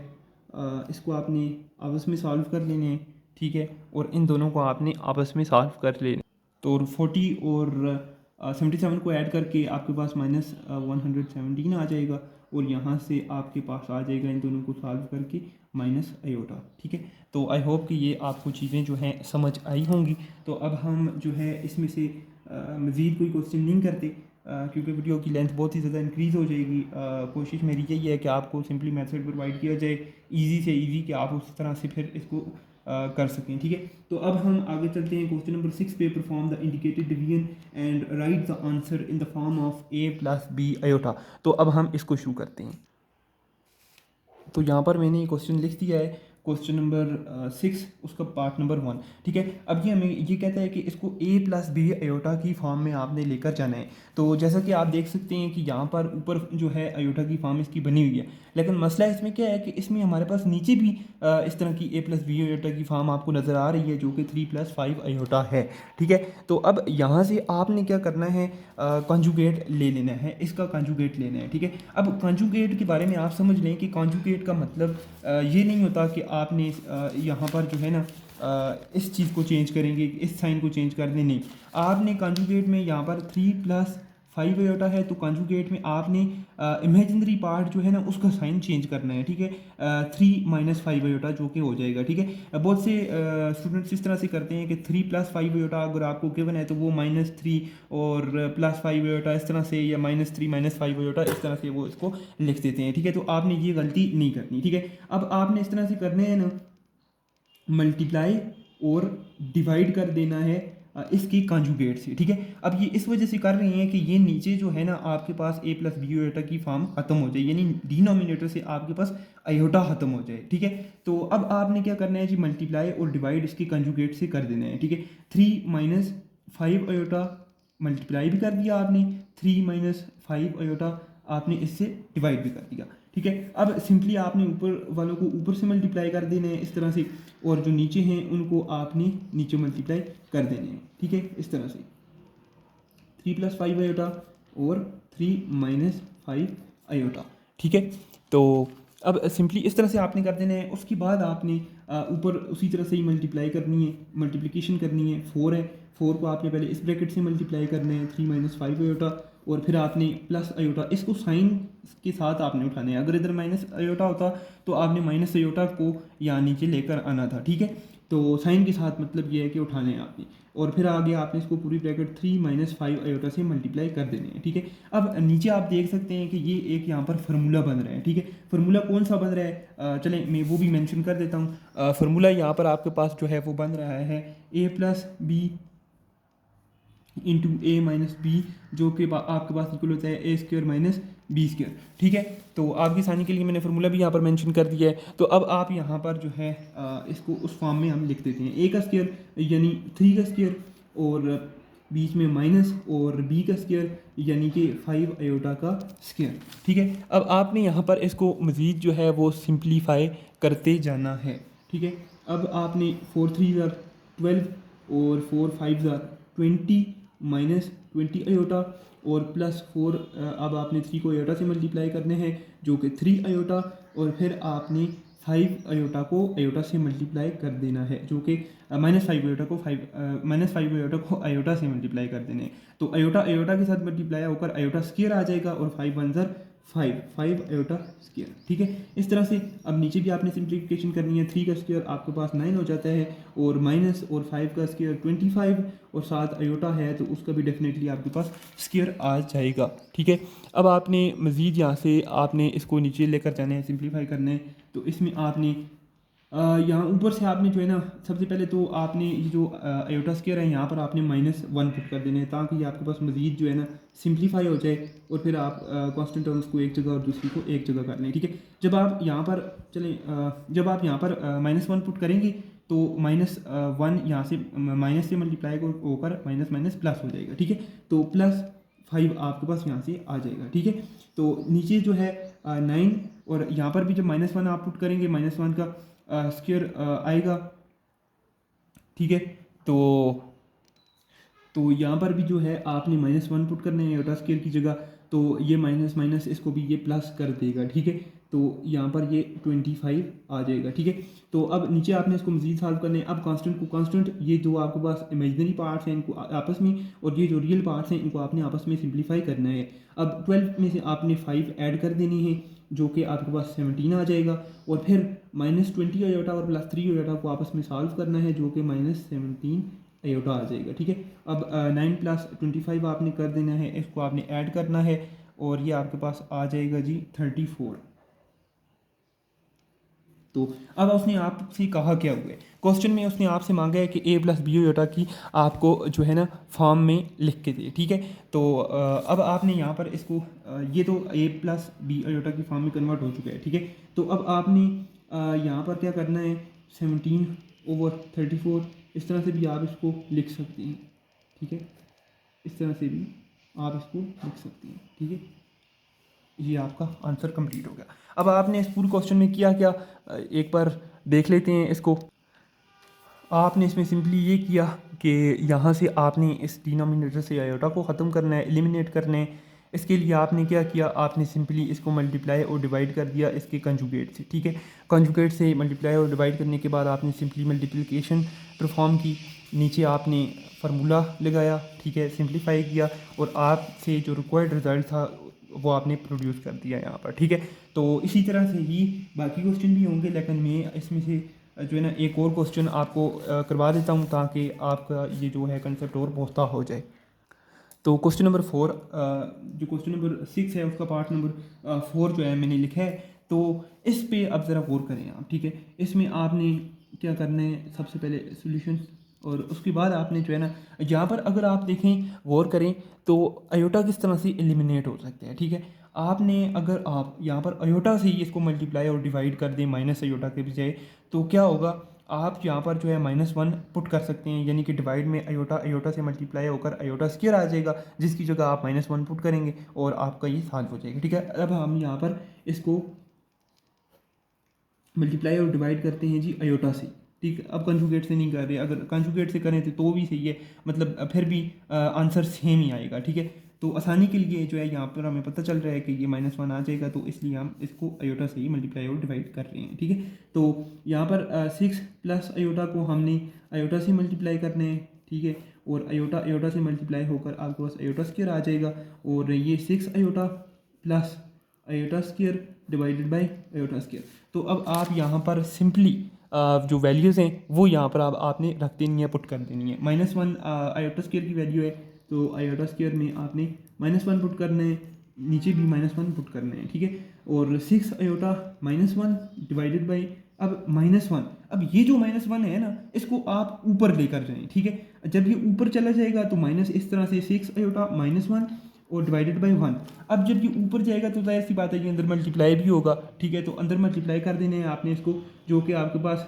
इसको आपने आपस में सॉल्व कर लेने हैं, ठीक है, और इन दोनों को आपने आपस में सॉल्व कर लेना। तो 40 और 77 को ऐड करके आपके पास -117 आ जाएगा और यहाँ से आपके पास आ जाएगा इन दोनों को सॉल्व करके माइनस आयोटा, ठीक है। तो आई होप कि ये आपको चीज़ें जो हैं समझ आई होंगी। तो अब हम जो है इसमें से मज़ीद कोई क्वेश्चन नहीं करते क्योंकि वीडियो की लेंथ बहुत ही ज़्यादा इंक्रीज़ हो जाएगी। कोशिश मेरी यही है कि आपको सिंपली मेथड प्रोवाइड किया जाए इजी से इजी, कि आप उस तरह से फिर इसको कर सकें, ठीक है। तो अब हम आगे चलते हैं क्वेश्चन नंबर 6 पे। Perform the indicated division and right the answer in the form of a + b iota. तो अब हम इसको शुरू करते हैं। तो यहाँ पर मैंने ये क्वेश्चन लिख दिया है, क्वेश्चन नंबर 6 उसका पार्ट नंबर 1, ठीक है। अब ये हमें ये कहता है कि इसको a + b आयोटा की फॉर्म में आपने लेकर जाना है। तो जैसा कि आप देख सकते हैं कि यहाँ पर ऊपर जो है आयोटा की फॉर्म इसकी बनी हुई है, लेकिन मसला इसमें क्या है कि इसमें हमारे पास नीचे भी इस तरह की a + b आयोटा की फॉर्म आपको नज़र आ रही है जो कि 3 + 5 आयोटा है, ठीक है। तो अब यहाँ से आपने क्या करना है, कॉन्जुगेट ले लेना है, इसका कॉन्जुगेट लेना है, ठीक है। अब कॉन्जुगेट के बारे में आप समझ लें कि कॉन्जुगेट का मतलब ये नहीं होता कि आपने यहाँ पर जो है ना इस चीज़ को चेंज करेंगे, इस साइन को चेंज कर दें, नहीं। आपने कॉन्जुगेट में यहाँ पर 3 + 5 आयोटा है, तो कॉन्जुगेट में आपने इमेजिनरी पार्ट जो है ना उसका साइन चेंज करना है, ठीक है। 3 - 5 आयोटा जो कि हो जाएगा, ठीक है। बहुत से स्टूडेंट्स इस तरह से करते हैं कि 3 + 5 आयोटा अगर आपको गिवन है तो वो -3 और +5 आयोटा इस तरह से, या -3 - 5 आयोटा इस तरह से वो इसको लिख देते हैं, ठीक है। तो आपने ये गलती नहीं करनी, ठीक है। अब आपने इस तरह से करने हैं ना, मल्टीप्लाई और डिवाइड कर देना है इसकी कॉन्जुगेट से, ठीक है। अब ये इस वजह से कर रहे हैं कि ये नीचे जो है ना आपके पास a + b आयोटा की फॉर्म ख़त्म हो जाए, यानी डिनोमिनेटर से आपके पास आयोटा ख़त्म हो जाए, ठीक है। तो अब आपने क्या करना है जी, मल्टीप्लाई और डिवाइड इसकी कॉन्जुगेट से कर देना है, ठीक है। 3 - 5 आयोटा मल्टीप्लाई भी कर दिया आपने, 3 - 5 आयोटा आपने इससे डिवाइड भी कर दिया, ठीक है। अब सिंपली आपने ऊपर वालों को ऊपर से मल्टीप्लाई कर देने हैं इस तरह से, और जो नीचे हैं उनको आपने नीचे मल्टीप्लाई कर देने हैं, ठीक है, इस तरह से 3 + 5 आयोटा और 3 - 5 आयोटा, ठीक है। तो अब सिंपली इस तरह से आपने कर देना है। उसके बाद आपने ऊपर उसी तरह से ही मल्टीप्लाई करनी है, मल्टीप्लिकेशन करनी है। 4 है, 4 को आपने पहले इस ब्रैकेट से मल्टीप्लाई करना है 3 - 5 आयोटा, और फिर आपने प्लस आयोटा इसको साइन के साथ आपने उठाना है। अगर इधर माइनस आयोटा होता तो आपने माइनस आयोटा को यहाँ नीचे लेकर आना था, ठीक है। तो साइन के साथ मतलब ये है कि उठाने हैं आपने, और फिर आगे आपने इसको पूरी ब्रैकेट 3 - 5 आयोटा से मल्टीप्लाई कर देने हैं, ठीक है। अब नीचे आप देख सकते हैं कि ये एक यहाँ पर फार्मूला बन रहा है, ठीक है। फार्मूला कौन सा बन रहा है, चलें मैं वो भी मेंशन कर देता हूँ। फार्मूला यहाँ पर आपके पास जो है वो बन रहा है a + b into a - b, जो कि आपके पास इक्वल होता है a² - b², ठीक है। तो आपकी आसानी के लिए मैंने फार्मूला भी यहाँ पर मेंशन कर दिया है। तो अब आप यहाँ पर जो है इसको उस फॉर्म में हम लिख देते हैं। a² यानी 3 और बीच में माइनस और बी का स्क्वायर यानी कि 5 आयोटा का स्क्वायर। ठीक है, अब आपने यहाँ पर इसको मज़ीद जो है वो सिंप्लीफाई करते जाना है। ठीक है, अब आपने 4 3 ज़ार 12 और 4 5 ज़ार 20 माइनस 20 आयोटा और प्लस 4, अब आपने 3 को आयोटा से मल्टीप्लाई करने हैं जो कि 3 आयोटा, और फिर आपने 5 आयोटा को आयोटा से मल्टीप्लाई कर देना है जो कि -5 आयोटा को -5 आयोटा को आयोटा से मल्टीप्लाई कर देने हैं। तो आयोटा आयोटा के साथ मल्टीप्लाई होकर आयोटा स्क्वायर आ जाएगा और 5 1 ज़र 5 आयोटा स्क्वायर। ठीक है, इस तरह से अब नीचे भी आपने सिंप्लीफिकेशन करनी है। 3 का स्क्वायर आपके पास 9 हो जाता है और माइनस और 5 का स्क्वायर 25 और 7 आयोटा है तो उसका भी डेफिनेटली आपके पास स्क्वायर आ जाएगा। ठीक है, अब आपने मज़ीद यहाँ से आपने इसको नीचे लेकर जाने हैं, सिंप्लीफाई करने हैं। तो इसमें आपने यहाँ ऊपर से आपने जो है ना, सबसे पहले तो आपने ये जो आयोटा स्क्वायर है यहाँ पर आपने -1 पुट कर देने हैं ताकि ये आपके पास मज़ीद जो है ना सिंप्लीफाई हो जाए और फिर आप कांस्टेंट टर्म्स को एक जगह और दूसरी को एक जगह कर लें। ठीक है, जब आप यहाँ पर जब आप यहाँ पर -1 पुट करेंगे तो -1 यहाँ से माइनस से मल्टीप्लाई होकर माइनस माइनस प्लस हो जाएगा। ठीक है, तो +5 आपके पास यहाँ से आ जाएगा। ठीक है, तो नीचे जो है 9 और यहाँ पर भी जब -1 आप पुट करेंगे -1 का स्क्वायर आएगा। ठीक है, तो यहाँ पर भी जो है आपने -1 पुट करने हैं आयोटा स्क्वायर की जगह, तो ये माइनस माइनस इसको भी ये प्लस कर देगा। ठीक है, तो यहाँ पर ये 25 आ जाएगा। ठीक है, तो अब नीचे आपने इसको मज़ीद सॉल्व करने हैं। अब कांस्टेंट को कांस्टेंट, ये जो आपके पास इमेजिनरी पार्ट्स हैं इनको आपस में, और ये जो रियल पार्ट्स हैं इनको आपने आपस में सिंप्लीफाई करना है। अब 12 में से आपने 5 ऐड कर देनी है जो कि आपके पास 17 आ जाएगा, और फिर -20 आयोटा और +3 आयोटा को आपस में सॉल्व करना है जो कि -17 आयोटा आ जाएगा। ठीक है, अब 9 + 25 आपने कर देना है, इसको आपने ऐड करना है और ये आपके पास आ जाएगा जी 34। तो अब उसने आपसे कहा क्या हुआ है, क्वेश्चन में उसने आपसे मांगा है कि a + b आयोटा की आपको जो है ना फॉर्म में लिख के दे। ठीक है, तो अब आपने यहाँ पर इसको ये तो a + b आयोटा की फॉर्म में कन्वर्ट हो चुका है। ठीक है, तो अब आपने यहाँ पर क्या करना है, 17/34 इस तरह से भी आप इसको लिख सकते हैं। ठीक है, इस तरह से भी आप इसको लिख सकते हैं। ठीक है, ये आपका आंसर कंप्लीट हो गया। अब आपने इस पूरे क्वेश्चन में किया क्या, एक बार देख लेते हैं इसको। आपने इसमें सिंपली ये किया कि यहाँ से आपने इस डिनोमिनेटर से आयोटा को ख़त्म करना है, एलिमिनेट करना है। इसके लिए आपने क्या किया, आपने सिंपली इसको मल्टीप्लाई और डिवाइड कर दिया इसके कंजुगेट से। ठीक है, कंजुगेट से मल्टीप्लाई और डिवाइड करने के बाद आपने सिंपली मल्टीप्लिकेशन परफॉर्म की, नीचे आपने फार्मूला लगाया। ठीक है, सिंप्लीफाई किया और आपसे जो रिक्वायर्ड रिज़ल्ट था वो आपने प्रोड्यूस कर दिया यहाँ पर। ठीक है, तो इसी तरह से ही बाकी क्वेश्चन भी होंगे, लेकिन मैं इसमें से जो है ना एक और क्वेश्चन आपको करवा देता हूँ ताकि आपका ये जो है कंसेप्ट और पुख्ता हो जाए। तो क्वेश्चन नंबर 4, जो क्वेश्चन नंबर 6 है उसका पार्ट नंबर 4 जो है मैंने लिखा है, तो इस पे अब ज़रा गौर करें आप। ठीक है, इसमें आपने क्या करना है, सबसे पहले सोल्यूशन और उसके बाद आपने जो है ना यहाँ पर अगर आप देखें गौर करें तो आयोटा किस तरह से एलिमिनेट हो सकते हैं। ठीक है, आपने अगर आप यहाँ पर आयोटा से ही इसको मल्टीप्लाई और डिवाइड कर दें माइनस आयोटा के बजाय, तो क्या होगा, आप यहाँ पर जो है -1 पुट कर सकते हैं, यानी कि डिवाइड में आयोटा आयोटा से मल्टीप्लाई होकर आयोटा स्क्वायर आ जाएगा, जिसकी जगह आप -1 पुट करेंगे और आपका ये सॉल्व हो जाएगा। ठीक है, अब हम यहाँ पर इसको मल्टीप्लाई और डिवाइड करते हैं जी आयोटा से। ठीक है, अब कंजुगेट से नहीं कर रहे, अगर कंजुगेट से करें तो भी सही है, मतलब फिर भी आंसर सेम ही आएगा। ठीक है, तो आसानी के लिए जो है यहाँ पर हमें पता चल रहा है कि ये -1 आ जाएगा, तो इसलिए हम इसको आयोटा से ही मल्टीप्लाई और डिवाइड कर रहे हैं। ठीक है, तो यहाँ पर 6 + आयोटा को हमने आयोटा से मल्टीप्लाई करना है। ठीक है, और आयोटा आयोटा से मल्टीप्लाई होकर आपके पास आयोटा स्क्वायर आ जाएगा, और ये 6 iota plus iota square divided by iota square. तो अब आप यहाँ पर सिंपली जो वैल्यूज़ हैं वो यहाँ पर आपने रख देनी है, पुट कर देनी है। -1 आयोटा स्क्वायर की वैल्यू है, तो आयोटा स्क्वायर में आपने -1 पुट करना है, नीचे भी -1 पुट करना है। ठीक है, और 6 आयोटा -1 डिवाइडेड बाई अब -1, अब ये जो -1 है ना इसको आप ऊपर लेकर जाएं। ठीक है, जब ये ऊपर चला जाएगा तो माइनस इस तरह से 6 आयोटा -1 और डिवाइडेड बाई 1। अब जब ये ऊपर जाएगा तो जाहिर सी बात है कि अंदर मल्टीप्लाई भी होगा। ठीक है, तो अंदर मल्टीप्लाई कर देने हैं आपने इसको, जो कि आपके पास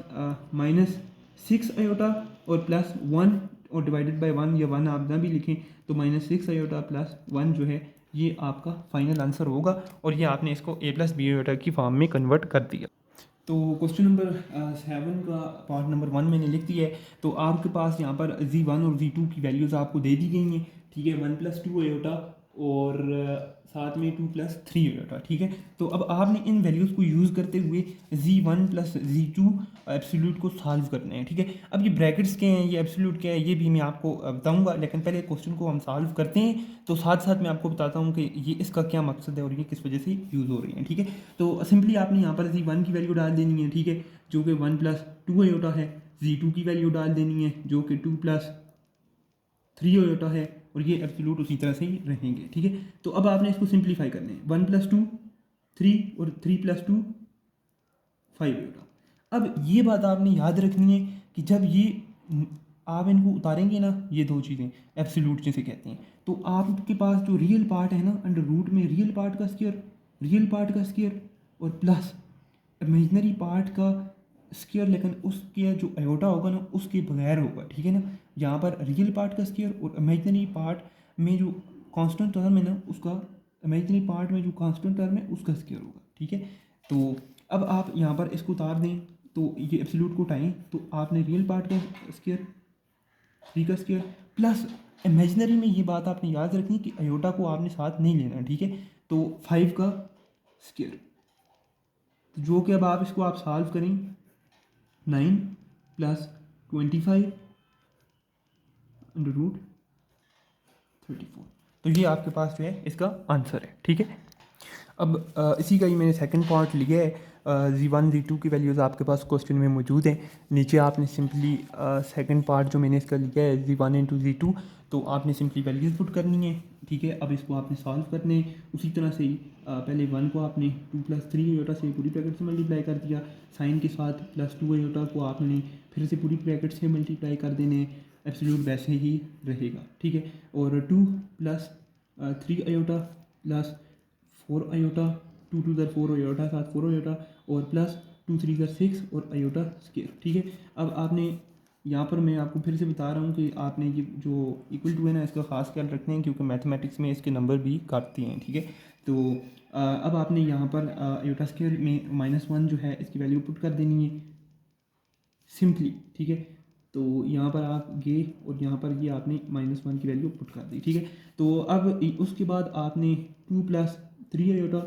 -6 आयोटा और +1 और डिवाइडेड बाय 1 या 1 आप ना भी लिखें तो -6 आयोटा प्लस 1 जो है ये आपका फाइनल आंसर होगा और ये आपने इसको a प्लस बी आयोटा की फॉर्म में कन्वर्ट कर दिया। तो क्वेश्चन नंबर 7 का पार्ट नंबर 1 मैंने लिख दिया है। तो आपके पास यहाँ पर Z1 और Z2 की वैल्यूज़ आपको दे दी गई हैं, ठीक है, 1 + 2 आयोटा और साथ में 2 + 3 आयोटा, ठीक है। तो अब आपने इन वैल्यूज़ को यूज़ करते हुए Z1 + Z2 एब्सोल्यूट को सॉल्व करना है, ठीक है। अब ये ब्रैकेट्स क्या हैं, ये एब्सोल्यूट क्या है, ये भी मैं आपको बताऊंगा, लेकिन पहले क्वेश्चन को हम सॉल्व करते हैं तो साथ साथ मैं आपको बताता हूँ कि ये इसका क्या मकसद है और ये किस वजह से यूज़ हो रही है, ठीक है। तो सिंपली आपने यहाँ पर Z1 की वैल्यू डाल देनी है, ठीक है, जो कि 1 + 2 आयोटा है। Z2 की वैल्यू डाल देनी है जो कि 2 + 3 आयोटा है और ये एब्सोल्यूट उसी तरह से ही रहेंगे, ठीक है। तो अब आपने इसको सिंप्लीफाई करना है, 1 + 2 3 और 3 + 2 5 आयोटा। अब ये बात आपने याद रखनी है कि जब ये आप इनको उतारेंगे ना, ये दो चीज़ें एब्सोल्यूट जिसे कहते हैं, तो आपके पास जो रियल पार्ट है ना, अंडर रूट में रियल पार्ट का स्क्वायर, रियल पार्ट का स्क्वायर और प्लस इमेजिनरी पार्ट का स्क्वायर, लेकिन उसके जो आयोटा होगा ना उसके बगैर होगा, ठीक है ना। यहाँ पर रियल पार्ट का स्क्वायर और इमेजिनरी पार्ट में जो कांस्टेंट टर्म है ना उसका, इमेजिनरी पार्ट में जो कांस्टेंट टर्म है उसका स्क्वायर होगा, ठीक है। तो अब आप यहाँ पर इसको उतार दें तो ये एब्सोल्यूट को उठाएं तो आपने रियल पार्ट का स्क्वायर, 3 का स्क्वायर प्लस इमेजिनरी में ये बात आपने याद रखनी कि आयोटा को आपने साथ नहीं लेना, ठीक है। तो 5 का स्क्वायर, जो कि अब आप इसको आप सॉल्व करें, 9 + 25 √34, तो ये आपके पास जो है इसका आंसर है, ठीक है। अब इसी का ही मैंने सेकंड पार्ट लिया है। Z1 Z2 की वैल्यूज़ आपके पास क्वेश्चन में मौजूद हैं। नीचे आपने सिंपली सेकंड पार्ट जो मैंने इसका लिया है Z1 × Z2, तो आपने सिंपली वैल्यूज़ पुट करनी है, ठीक है। अब इसको आपने सॉल्व करने हैं उसी तरह से ही। पहले 1 को आपने 2 + 3 आयोटा से पूरी ब्रैकेट से मल्टीप्लाई कर दिया, साइन के साथ +2 आयोटा को आपने फिर से पूरी ब्रैकेट से मल्टीप्लाई कर देने, एब्सोल्यूट वैसे ही रहेगा, ठीक है। और 2 + 3 आयोटा प्लस 4 आयोटा, 2 * 2 = 4 आयोटा, साथ 4 आयोटा और प्लस 2 × 3 = 6 और आयोटा स्क्वायर, ठीक है। अब आपने यहाँ पर मैं आपको फिर से बता रहा हूँ कि आपने ये जो इक्वल टू है ना इसका खास ख्याल रखना है क्योंकि मैथमेटिक्स में इसके नंबर भी काटती हैं, ठीक है। तो अब आपने यहाँ पर आयोटा स्क्वायर में -1 जो है इसकी वैल्यू पुट कर देनी है सिंपली, ठीक है। तो यहाँ पर आप गए और यहाँ पर ये आपने -1 की वैल्यू पुट कर दी, ठीक है। तो अब उसके बाद आपने 2 + 3 आयोटा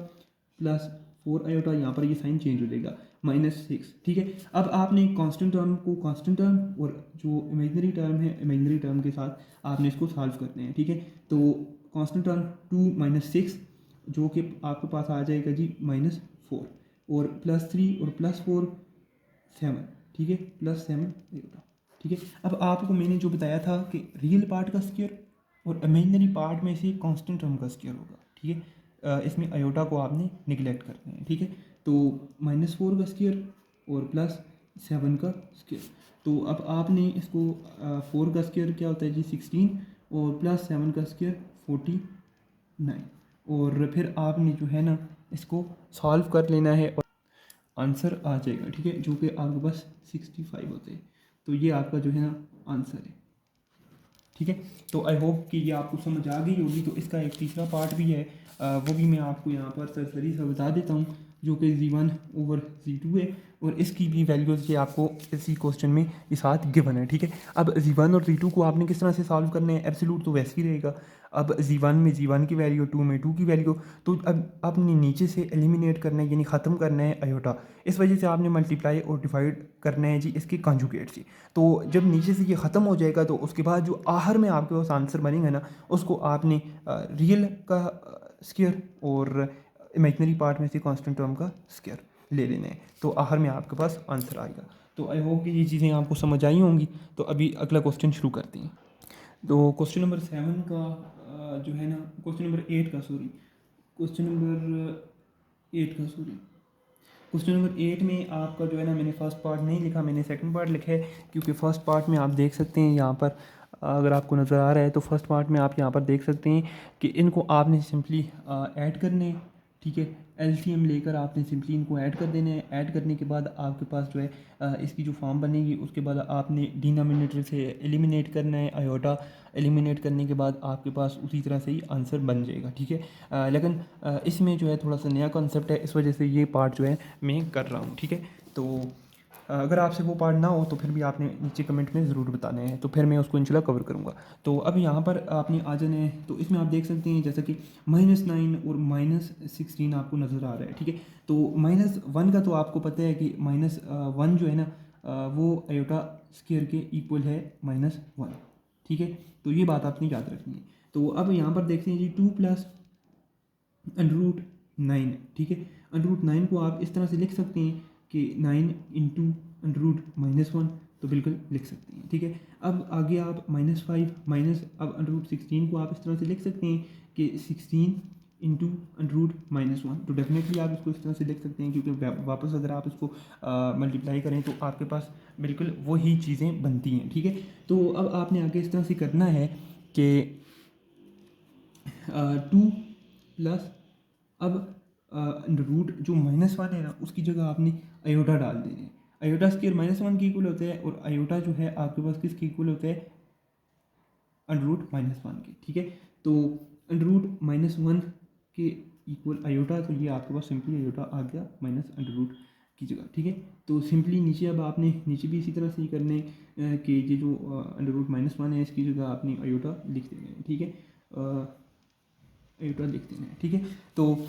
प्लस 4 आयोटा, यहाँ पर ये साइन चेंज हो जाएगा, -6, ठीक है। अब आपने कांस्टेंट टर्म को कांस्टेंट टर्म और जो इमेजिनरी टर्म है इमेजिनरी टर्म के साथ आपने इसको सॉल्व करते हैं, ठीक है। तो कांस्टेंट टर्म 2 - 6 जो कि आपके पास आ जाएगा जी -4 और +3 और +4 7, ठीक है, +7 आयोटा, ठीक है। अब आपको मैंने जो बताया था कि रियल पार्ट का स्क्वायर और इमेजिनरी पार्ट में से कांस्टेंट टर्म का स्क्वायर होगा, ठीक है। इसमें आयोटा को आपने निगलेक्ट करना है, ठीक है। तो -4 का स्क्वायर और +7 का स्क्वायर, तो अब आपने इसको 4 का स्क्वायर क्या होता है जी 16 और +7 का स्क्वायर 49, और फिर आपने जो है ना इसको सॉल्व कर लेना है और आंसर आ जाएगा, ठीक है, जो कि आपके पास 65 होते हैं। तो ये आपका जो है ना आंसर है, ठीक है। तो आई होप कि ये आपको समझ आ गई होगी। तो इसका एक तीसरा पार्ट भी है, वो भी मैं आपको यहाँ पर सरसरी सा बता देता हूँ, जो कि Z1/Z2 है और इसकी भी वैल्यूज़ ये आपको इसी क्वेश्चन में ये साथ गिवन है, ठीक है। अब Z1 और Z2 को आपने किस तरह से सॉल्व करना है, एब्सोल्यूट तो वैसे ही रहेगा। अब Z1 में Z1 की वैल्यू, 2 में 2 की वैल्यू, तो अब आपने नीचे से एलिमिनेट करना है यानी ख़त्म करना है आयोटा, इस वजह से आपने मल्टीप्लाई और डिवाइड करना है जी इसके कॉन्जुगेट से। तो जब नीचे से ये ख़त्म हो जाएगा तो उसके बाद जो आखिर में आपके पास आंसर बनेगा ना उसको आपने रियल का स्क्वायर और इमेजिनरी पार्ट में से कांस्टेंट टर्म का स्क्वायर ले लेना है, तो आखिर में आपके पास आंसर आएगा। तो आई होप कि ये चीज़ें आपको समझ आई होंगी। तो अभी अगला क्वेश्चन शुरू करते हैं। तो क्वेश्चन नंबर 7 का जो है ना, क्वेश्चन नंबर 8 का सॉरी, क्वेश्चन नंबर 8 का सॉरी, क्वेश्चन नंबर 8 में आपका जो है ना मैंने फर्स्ट पार्ट नहीं लिखा, मैंने सेकंड पार्ट लिखा है क्योंकि फर्स्ट पार्ट में आप देख सकते हैं यहाँ पर, अगर आपको नज़र आ रहा है तो फर्स्ट पार्ट में आप यहाँ पर देख सकते हैं कि इनको आपने सिंपली ऐड करने, ठीक है। एलसीएम लेकर आपने सिंपली इनको ऐड कर देने हैं। ऐड करने के बाद आपके पास जो है इसकी जो फॉर्म बनेगी, उसके बाद आपने डिनोमिनेटर से एलिमिनेट करना है आयोटा। एलिमिनेट करने के बाद आपके पास उसी तरह से ही आंसर बन जाएगा, ठीक है। लेकिन इसमें जो है थोड़ा सा नया कॉन्सेप्ट है, इस वजह से ये पार्ट जो है मैं कर रहा हूँ, ठीक है। तो अगर आपसे वो पार्ट ना हो तो फिर भी आपने नीचे कमेंट में ज़रूर बताने हैं, तो फिर मैं उसको इंशाल्लाह कवर करूँगा। तो अब यहाँ पर आपने आ जाना है, तो इसमें आप देख सकते हैं जैसा कि -9 और -16 आपको नज़र आ रहा है, ठीक है। तो -1 का तो आपको पता है कि -1 जो है ना वो आयोटा स्क्वायर के इक्वल है -1, ठीक है। तो ये बात आपने याद रखनी है। तो अब यहाँ पर देखते हैं जी 2 + √9, ठीक है। √9 को आप इस तरह से लिख सकते हैं कि 9 इंटू √-1, तो बिल्कुल लिख सकते हैं, ठीक है। अब आगे आप -5 माइनस अब √16 को आप इस तरह से लिख सकते हैं कि 16 इंटू √-1, तो डेफिनेटली आप इसको इस तरह से लिख सकते हैं, क्योंकि वापस अगर आप इसको मल्टीप्लाई करें तो आपके पास बिल्कुल वही चीज़ें बनती हैं, ठीक है। तो अब आपने आगे इस तरह से करना है कि 2 प्लस अब रूट जो -1 है ना उसकी जगह आपने आयोटा डाल देना है। आयोटा स्क्वायर -1 के इक्वल होता है, और आयोटा जो है आपके पास किसके इक्वल होता है, √-1 के, ठीक है। तो √-1 के इक्वल आयोटा, तो ये आपके पास सिंपली आयोटा आ गया -√, की जगह, ठीक है। तो सिंपली नीचे अब आपने नीचे भी इसी तरह से ही करने कि ये जो √-1 है इसकी जगह आपने आयोटा लिख देना है, ठीक है। आयोटा लिख देना है, ठीक है। तो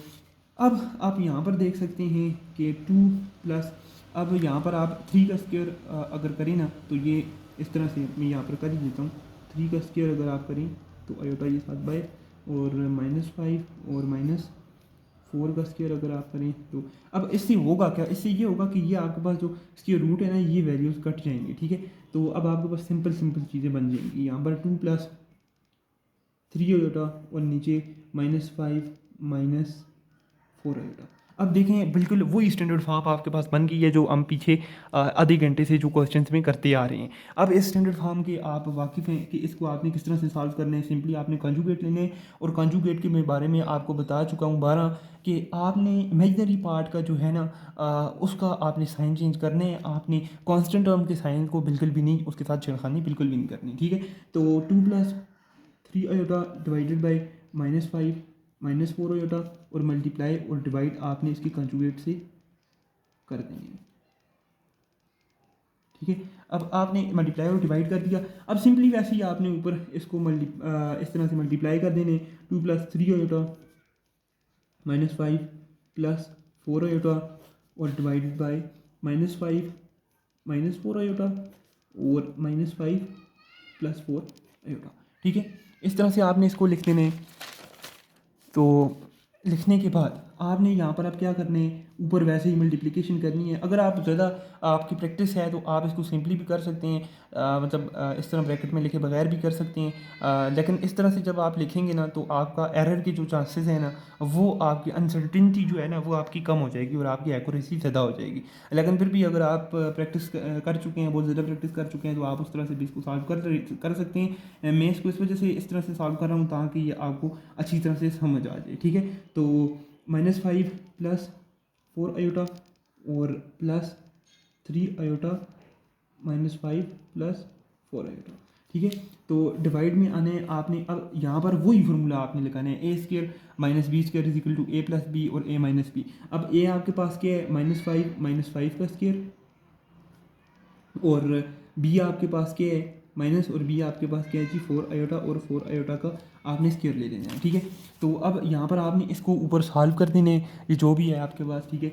अब आप यहाँ पर देख सकते हैं कि 2 प्लस अब यहाँ पर आप 3 का स्क्वायर अगर करें ना, तो ये इस तरह से मैं यहाँ पर कर ही देता हूँ। 3 का स्क्वायर अगर आप करें तो आयोटा ये 7 बाय और -5 और -4 का स्क्वायर अगर आप करें तो अब इससे होगा क्या, इससे ये होगा कि ये आपके पास जो इसकी रूट है ना ये वैल्यूज़ कट जाएंगे, ठीक है। तो अब आपके पास सिंपल सिंपल चीज़ें बन जाएंगी। यहाँ पर 2 + 3 आयोटा और नीचे -5 -4 आयोटा। अब देखें बिल्कुल वही स्टैंडर्ड फॉर्म आपके पास बन गई है जो हम पीछे आधे घंटे से जो क्वेश्चंस में करते आ रहे हैं। अब इस स्टैंडर्ड फॉर्म के आप वाकिफ़ हैं कि इसको आपने किस तरह से सॉल्व करना है। सिंपली आपने कंजुगेट लेने हैं, और कंजुगेट के मैं बारे में आपको बता चुका हूँ 12 कि आपने इमेजिनरी पार्ट का जो है ना उसका आपने साइन चेंज करने हैं। आपने कांस्टेंट टर्म के साइन को बिल्कुल भी नहीं उसके साथ छेड़खानी बिल्कुल भी नहीं करनी, ठीक है। तो 2 + 3 आयोटा डिवाइडेड बाई -5 -4 आयोटा और मल्टीप्लाई और डिवाइड आपने इसकी कंजुगेट से कर देंगे, ठीक है। अब आपने मल्टीप्लाई और डिवाइड कर दिया। अब सिंपली वैसे ही आपने ऊपर इसको इस तरह से मल्टीप्लाई कर देने। 2 + 3 आयोटा -5 + 4 आयोटा और डिवाइडेड बाई -5 -4 आयोटा और -5 + 4 आयोटा, ठीक है। इस तरह से आपने इसको लिख देने। तो लिखने के बाद आपने यहाँ पर अब क्या करने हैं, ऊपर वैसे ही मल्टीप्लिकेशन करनी है। अगर आप ज़्यादा आपकी प्रैक्टिस है तो आप इसको सिंपली भी कर सकते हैं, इस तरह ब्रैकेट में लिखे बगैर भी कर सकते हैं। लेकिन इस तरह से जब आप लिखेंगे ना तो आपका एरर के जो चांसेस हैं ना वो आपकी अनसर्टिनिटी जो है ना वो आपकी कम हो जाएगी और आपकी एक्यूरेसी ज़्यादा हो जाएगी। लेकिन फिर भी अगर आप प्रैक्टिस कर चुके हैं, बहुत ज़्यादा प्रैक्टिस कर चुके हैं, तो आप उस तरह से भी इसको सॉल्व कर सकते हैं। मैं इसको इस वजह से इस तरह से सॉल्व कर रहा हूँ ताकि ये आपको अच्छी तरह से समझ आ जाए, ठीक है। तो -5 + 4 आयोटा और +3 आयोटा -5 + 4 आयोटा, ठीक है। तो डिवाइड में आने आपने अब यहाँ पर वही फार्मूला आपने लगाना है, a² - b² = a + b और a - b। अब a आपके पास क्या है, -5 का स्क्वायर, और b आपके पास क्या है माइनस, और b आपके पास क्या है जी 4 आयोटा, और 4 आयोटा का आपने स्क्वायर ले लेना है, ठीक है। तो अब यहाँ पर आपने इसको ऊपर सॉल्व कर देने, ये जो भी है आपके पास, ठीक है।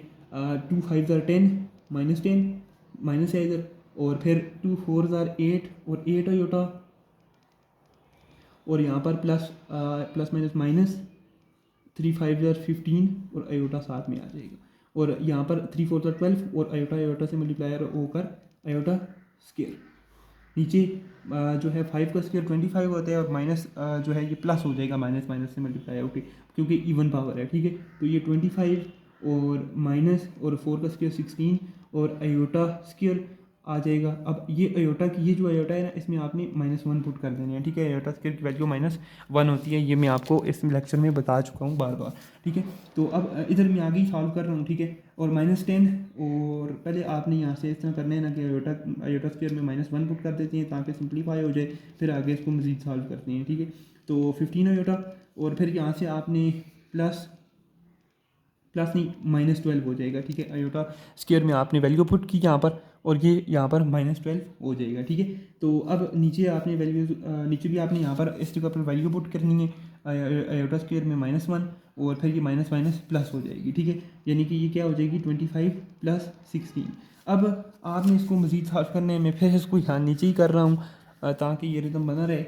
2 5 ज़ार 10 -10 माइनस है इधर, और फिर 2 4 ज़ार 8 और 8 आयोटा, और यहाँ पर प्लस माइनस माइनस 3 5 ज़ार 15 और आयोटा साथ में आ जाएगा, और यहाँ पर 3 4 ज़ार 12 और आयोटा आयोटा से मल्टीप्लायर होकर आयोटा स्क्वायर। नीचे जो है 5 का स्क्वायर 25 होता है, और माइनस जो है ये प्लस हो जाएगा, माइनस माइनस से मल्टीप्लाई होकर, क्योंकि इवन पावर है, ठीक है। तो ये 25 और माइनस और 4 का स्क्वायर 16 और आयोटा स्क्वायर आ जाएगा। अब ये अयोटा की, ये जो अयोटा है ना, इसमें आपने -1 पुट कर देनी है, ठीक है। अयोटा स्क्वायर की वैल्यू -1 होती है, ये मैं आपको इस लेक्चर में बता चुका हूँ बार बार, ठीक है। तो अब इधर मैं आगे ही सॉल्व कर रहा हूँ, ठीक है। और -10, और पहले आपने यहाँ से इस तरह करना है ना कि अयोटा स्क्वायर में -1 पुट कर देते हैं ताकि सिंप्लीफाई हो जाए, फिर आगे इसको मज़ीद सॉल्व करते हैं, ठीक है। तो 15 अयोटा, और फिर यहाँ से आपने प्लस प्लस नहीं -12 हो जाएगा, ठीक है। अयोटा स्क्वायर में आपने वैल्यू पुट की यहाँ पर, और ये यहाँ पर -12 हो जाएगा, ठीक है। तो अब नीचे आपने वैल्यू, नीचे भी आपने यहाँ पर इस जगह पर वैल्यू पुट करनी है, अयोटा स्क्वायर में -1, और फिर ये माइनस माइनस प्लस हो जाएगी, ठीक है। यानी कि ये क्या हो जाएगी 25 + 16। अब आपने इसको मज़ीद सॉल्व करने में, फिर इसको यहाँ नीचे ही कर रहा हूँ ताकि ये रिदम बना रहे।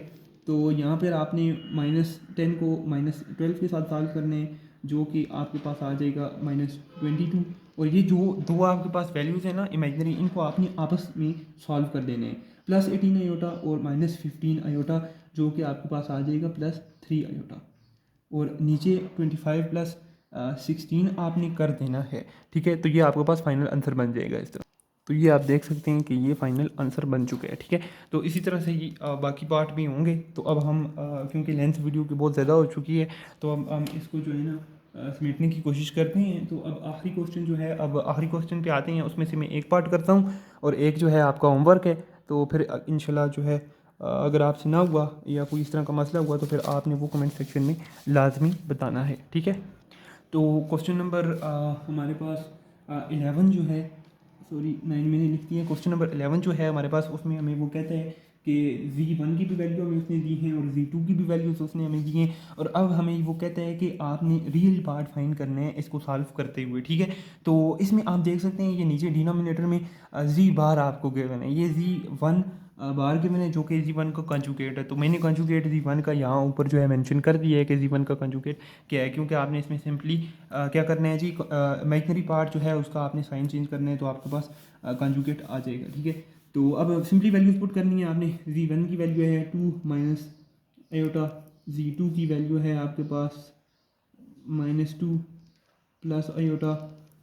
तो यहाँ पर आपने -10 को -12 के साथ सॉल्व करने हैं, जो कि आपके पास आ जाएगा -22। और ये जो दो आपके पास वैल्यूज़ हैं ना इमेजनरी, इनको आपने आपस में सॉल्व कर देने हैं। +18 अयोटा और -15 अयोटा, जो कि आपके पास आ जाएगा +3 अयोटा। और नीचे 25 + 16 आपने कर देना है, ठीक है। तो ये आपके पास फाइनल आंसर बन जाएगा इस तरह। तो ये आप देख सकते हैं कि ये फाइनल आंसर बन चुका है, ठीक है। तो इसी तरह से ये बाकी पार्ट भी होंगे। तो अब हम क्योंकि लेंथ वीडियो की बहुत ज़्यादा हो चुकी है, तो अब हम इसको जो है ना समेटने की कोशिश करते हैं। तो अब आखिरी क्वेश्चन जो है, अब आखिरी क्वेश्चन पे आते हैं। उसमें से मैं एक पार्ट करता हूँ और एक जो है आपका होमवर्क है। तो फिर इंशाल्लाह जो है अगर आपसे ना हुआ या कोई इस तरह का मसला हुआ तो फिर आपने वो कमेंट सेक्शन में लाजमी बताना है, ठीक है। तो क्वेश्चन नंबर हमारे पास 11 जो है, सॉरी 9 मैंने लिख दिया। क्वेश्चन नंबर 11 जो है हमारे पास, उसमें हमें वो कहता है कि Z1 की भी वैल्यू हमें उसने दी है और Z2 की भी वैल्यूज उसने हमें दी हैं। और अब हमें वो कहता है कि आपने रियल पार्ट फाइंड करने हैं इसको सॉल्व करते हुए, ठीक है। तो इसमें आप देख सकते हैं ये नीचे डिनोमिनेटर में Z बार आपको गिवन है, ये Z1 बार गिवन है, जो कि Z1 का कंजुगेट है। तो मैंने कंजुगेट Z1 का यहाँ ऊपर जो है मेंशन कर दिया है कि Z1 का कंजुगेट क्या है, क्योंकि आपने इसमें सिंपली क्या करना है जी, इमेजनरी पार्ट जो है उसका आपने साइन चेंज करना है, तो आपके पास कंजुगेट आ जाएगा, ठीक है। तो अब सिंपली वैल्यूज पुट करनी है आपने। Z1 की वैल्यू है 2 माइनस अयोटा, Z2 की वैल्यू है आपके पास -2 प्लस अयोटा,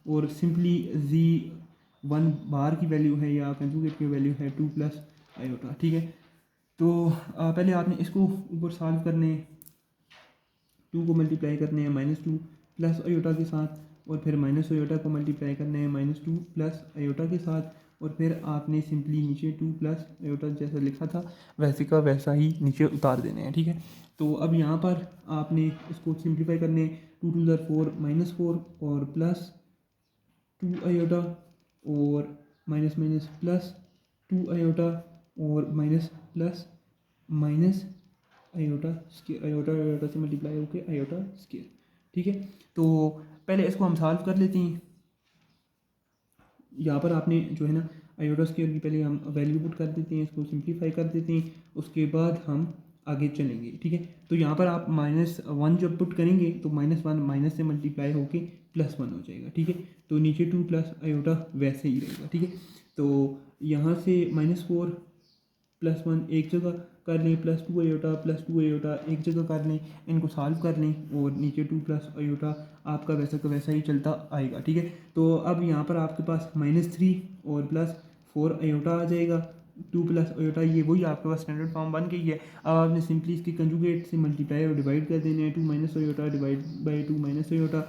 और सिंपली Z1 बार की वैल्यू है या कंजुगेट की वैल्यू है 2 प्लस अयोटा, ठीक है। तो पहले आपने इसको ऊपर सॉल्व करने, 2 को मल्टीप्लाई करने हैं -2 प्लस अयोटा के साथ, और फिर माइनस अयोटा को मल्टीप्लाई करने हैं -2 प्लस अयोटा के साथ, और फिर आपने सिंपली नीचे 2 प्लस अयोटा जैसा लिखा था वैसे का वैसा ही नीचे उतार देने हैं, ठीक है। तो अब यहाँ पर आपने इसको सिंप्लीफाई करने, 2 × 4 -4, और प्लस 2 अयोटा, और माइनस माइनस प्लस 2 अयोटा, और minus plus minus iota square, iota iota से मल्टीप्लाई होकर अयोटा स्क्वायर, ठीक है। तो पहले इसको हम सॉल्व कर लेते हैं। यहाँ पर आपने जो है ना अयोटा स्क्वायर की पहले हम वैल्यू पुट कर देते हैं, इसको सिंप्लीफाई कर देते हैं, उसके बाद हम आगे चलेंगे, ठीक है। तो यहाँ पर आप -1 जब पुट करेंगे तो -1 माइनस से मल्टीप्लाई होके +1 हो जाएगा, ठीक है। तो नीचे 2 प्लस अयोटा वैसे ही रहेगा, ठीक है। तो यहाँ से -4 +1 एक जगह कर लें, +2 अयोटा +2 अयोटा एक जगह कर लें, इनको सॉल्व कर लें, और नीचे 2 प्लस अयोटा आपका वैसा का वैसा ही चलता आएगा, ठीक है। तो अब यहाँ पर आपके पास -3 और +4 अयोटा आ जाएगा, 2 प्लस अयोटा, ये वही आपके पास स्टैंडर्ड फॉर्म बन गई है। अब आपने सिंपली इसकी कंजुगेट से मल्टीप्लाई और डिवाइड कर देने हैं, 2 minus iota divide by 2 minus iota,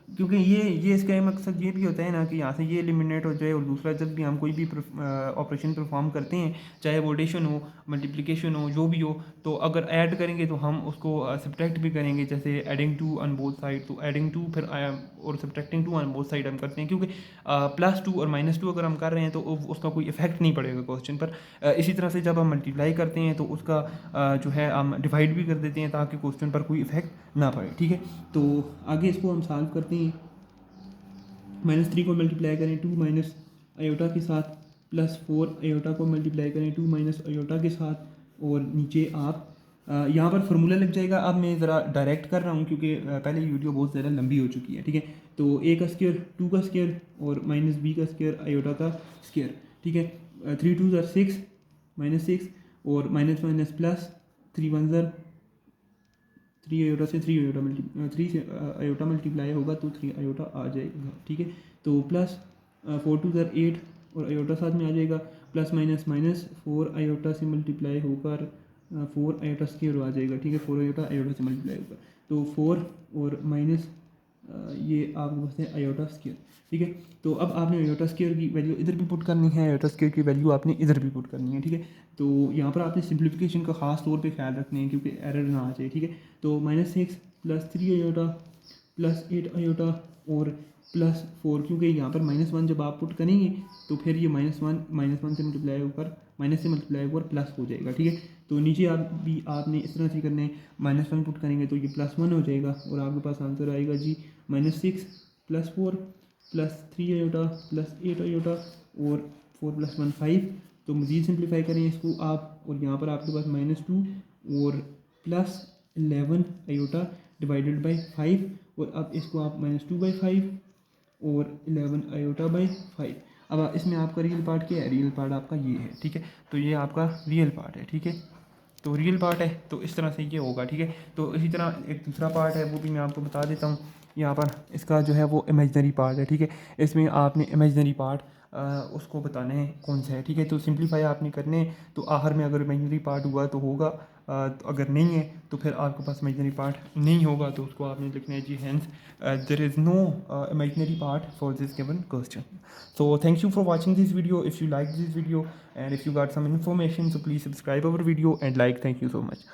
क्योंकि ये इसका मकसद ये भी होता है ना कि यहाँ से ये एलिमिनेट हो जाए, और दूसरा जब भी हम कोई भी ऑपरेशन परफॉर्म करते हैं, चाहे वो एडिशन हो, मल्टीप्लिकेशन हो, जो भी हो, तो अगर ऐड करेंगे तो हम उसको सब्ट्रैक्ट भी करेंगे, जैसे एडिंग 2 ऑन बोथ साइड। तो एडिंग 2 फिर और सब्ट्रैक्टिंग 2 ऑन बोथ साइड हम करते हैं, क्योंकि +2 और -2 अगर हम कर रहे हैं तो उसका कोई इफेक्ट नहीं पड़ेगा क्वेश्चन पर। इसी तरह से जब हम मल्टीप्लाई करते हैं तो उसका जो है हम डिवाइड भी कर देते हैं ताकि क्वेश्चन पर कोई इफेक्ट ना पड़े, ठीक है। तो आगे इसको हम सॉल्व करते हैं। -3 को मल्टीप्लाई करें 2 माइनस अयोटा के साथ, +4 अयोटा को मल्टीप्लाई करें 2 माइनस अयोटा के साथ, और नीचे आप यहाँ पर फार्मूला लग जाएगा। अब मैं ज़रा डायरेक्ट कर रहा हूँ क्योंकि पहले ये वीडियो बहुत ज़्यादा लंबी हो चुकी है, ठीक है। तो a का स्क्वायर 2 का स्क्वायर और -b का स्क्वायर अयोटा का स्क्वायर, ठीक है। 3 2 ज़र 6 -6, और माइनस माइनस प्लस 3 1 ज़र 3 अयोटा से 3 अयोटा 3 से अयोटा मल्टीप्लाई होगा तो 3 अयोटा आ जाएगा, ठीक है। तो प्लस 4 2 ज़र 8, और आयोटा साथ में आ जाएगा, प्लस माइनस माइनस 4 आयोटा से मल्टीप्लाई होकर 4 आयोटा स्क्वायर आ जाएगा, ठीक है, 4 आयोटा आयोटा से मल्टीप्लाई होगा, तो 4 और माइनस ये आपके पास है आयोटा स्क्वायर, ठीक है। तो अब आपने आयोटा स्क्वायर की वैल्यू इधर भी पुट करनी है, आयोटा स्क्वायर की वैल्यू आपने इधर भी पुट करनी है, ठीक है। तो यहाँ पर आपने सिंप्लीफिकेशन का खास तौर पे ख्याल रखना है क्योंकि एरर ना आ जाए, ठीक है। तो -6 प्लस 3 आयोटा प्लस 8 आयोटा और प्लस 4, क्योंकि यहाँ पर -1 जब आप पुट करेंगे तो फिर ये -1 से मल्टीप्लाई होकर माइनस से मल्टीप्लाई होकर प्लस हो जाएगा, ठीक है। तो नीचे आप भी आपने इस तरह से करना है, -1 पुट करेंगे तो ये +1 हो जाएगा और आपके पास आंसर आएगा जी -6 plus 4 plus 3 iota plus 8 iota और 4 + 1 5। तो मज़ीद सिंप्लीफाई करें इसको आप, और यहाँ पर आपके पास -2 और प्लस 11 आयोटा डिवाइडेड बाई 5, और अब इसको आप -2/5 और 11 आयोटा बाई 5। अब इसमें आपका रियल पार्ट क्या है, रियल पार्ट आपका ये है, ठीक है। तो ये आपका रियल पार्ट है, ठीक है। तो रियल पार्ट है तो इस तरह से ये होगा, ठीक है। तो इसी तरह एक दूसरा पार्ट है वो भी मैं आपको बता देता हूँ। यहाँ पर इसका जो है वो इमेजनरी पार्ट है, ठीक है। इसमें आपने इमेजनरी पार्ट उसको बताना है कौन सा है, ठीक है। तो सिंप्लीफाई आपने करने हैं, तो आखिर में अगर इमेजनरी पार्ट हुआ तो होगा, तो अगर नहीं है तो फिर आपके पास इमेजनरी पार्ट नहीं होगा, तो उसको आपने लिखना है जी hence there is no imaginary part for this given question. So thank you for watching this video. If you like this video and if you got some information, so please subscribe our video and like. Thank you so much.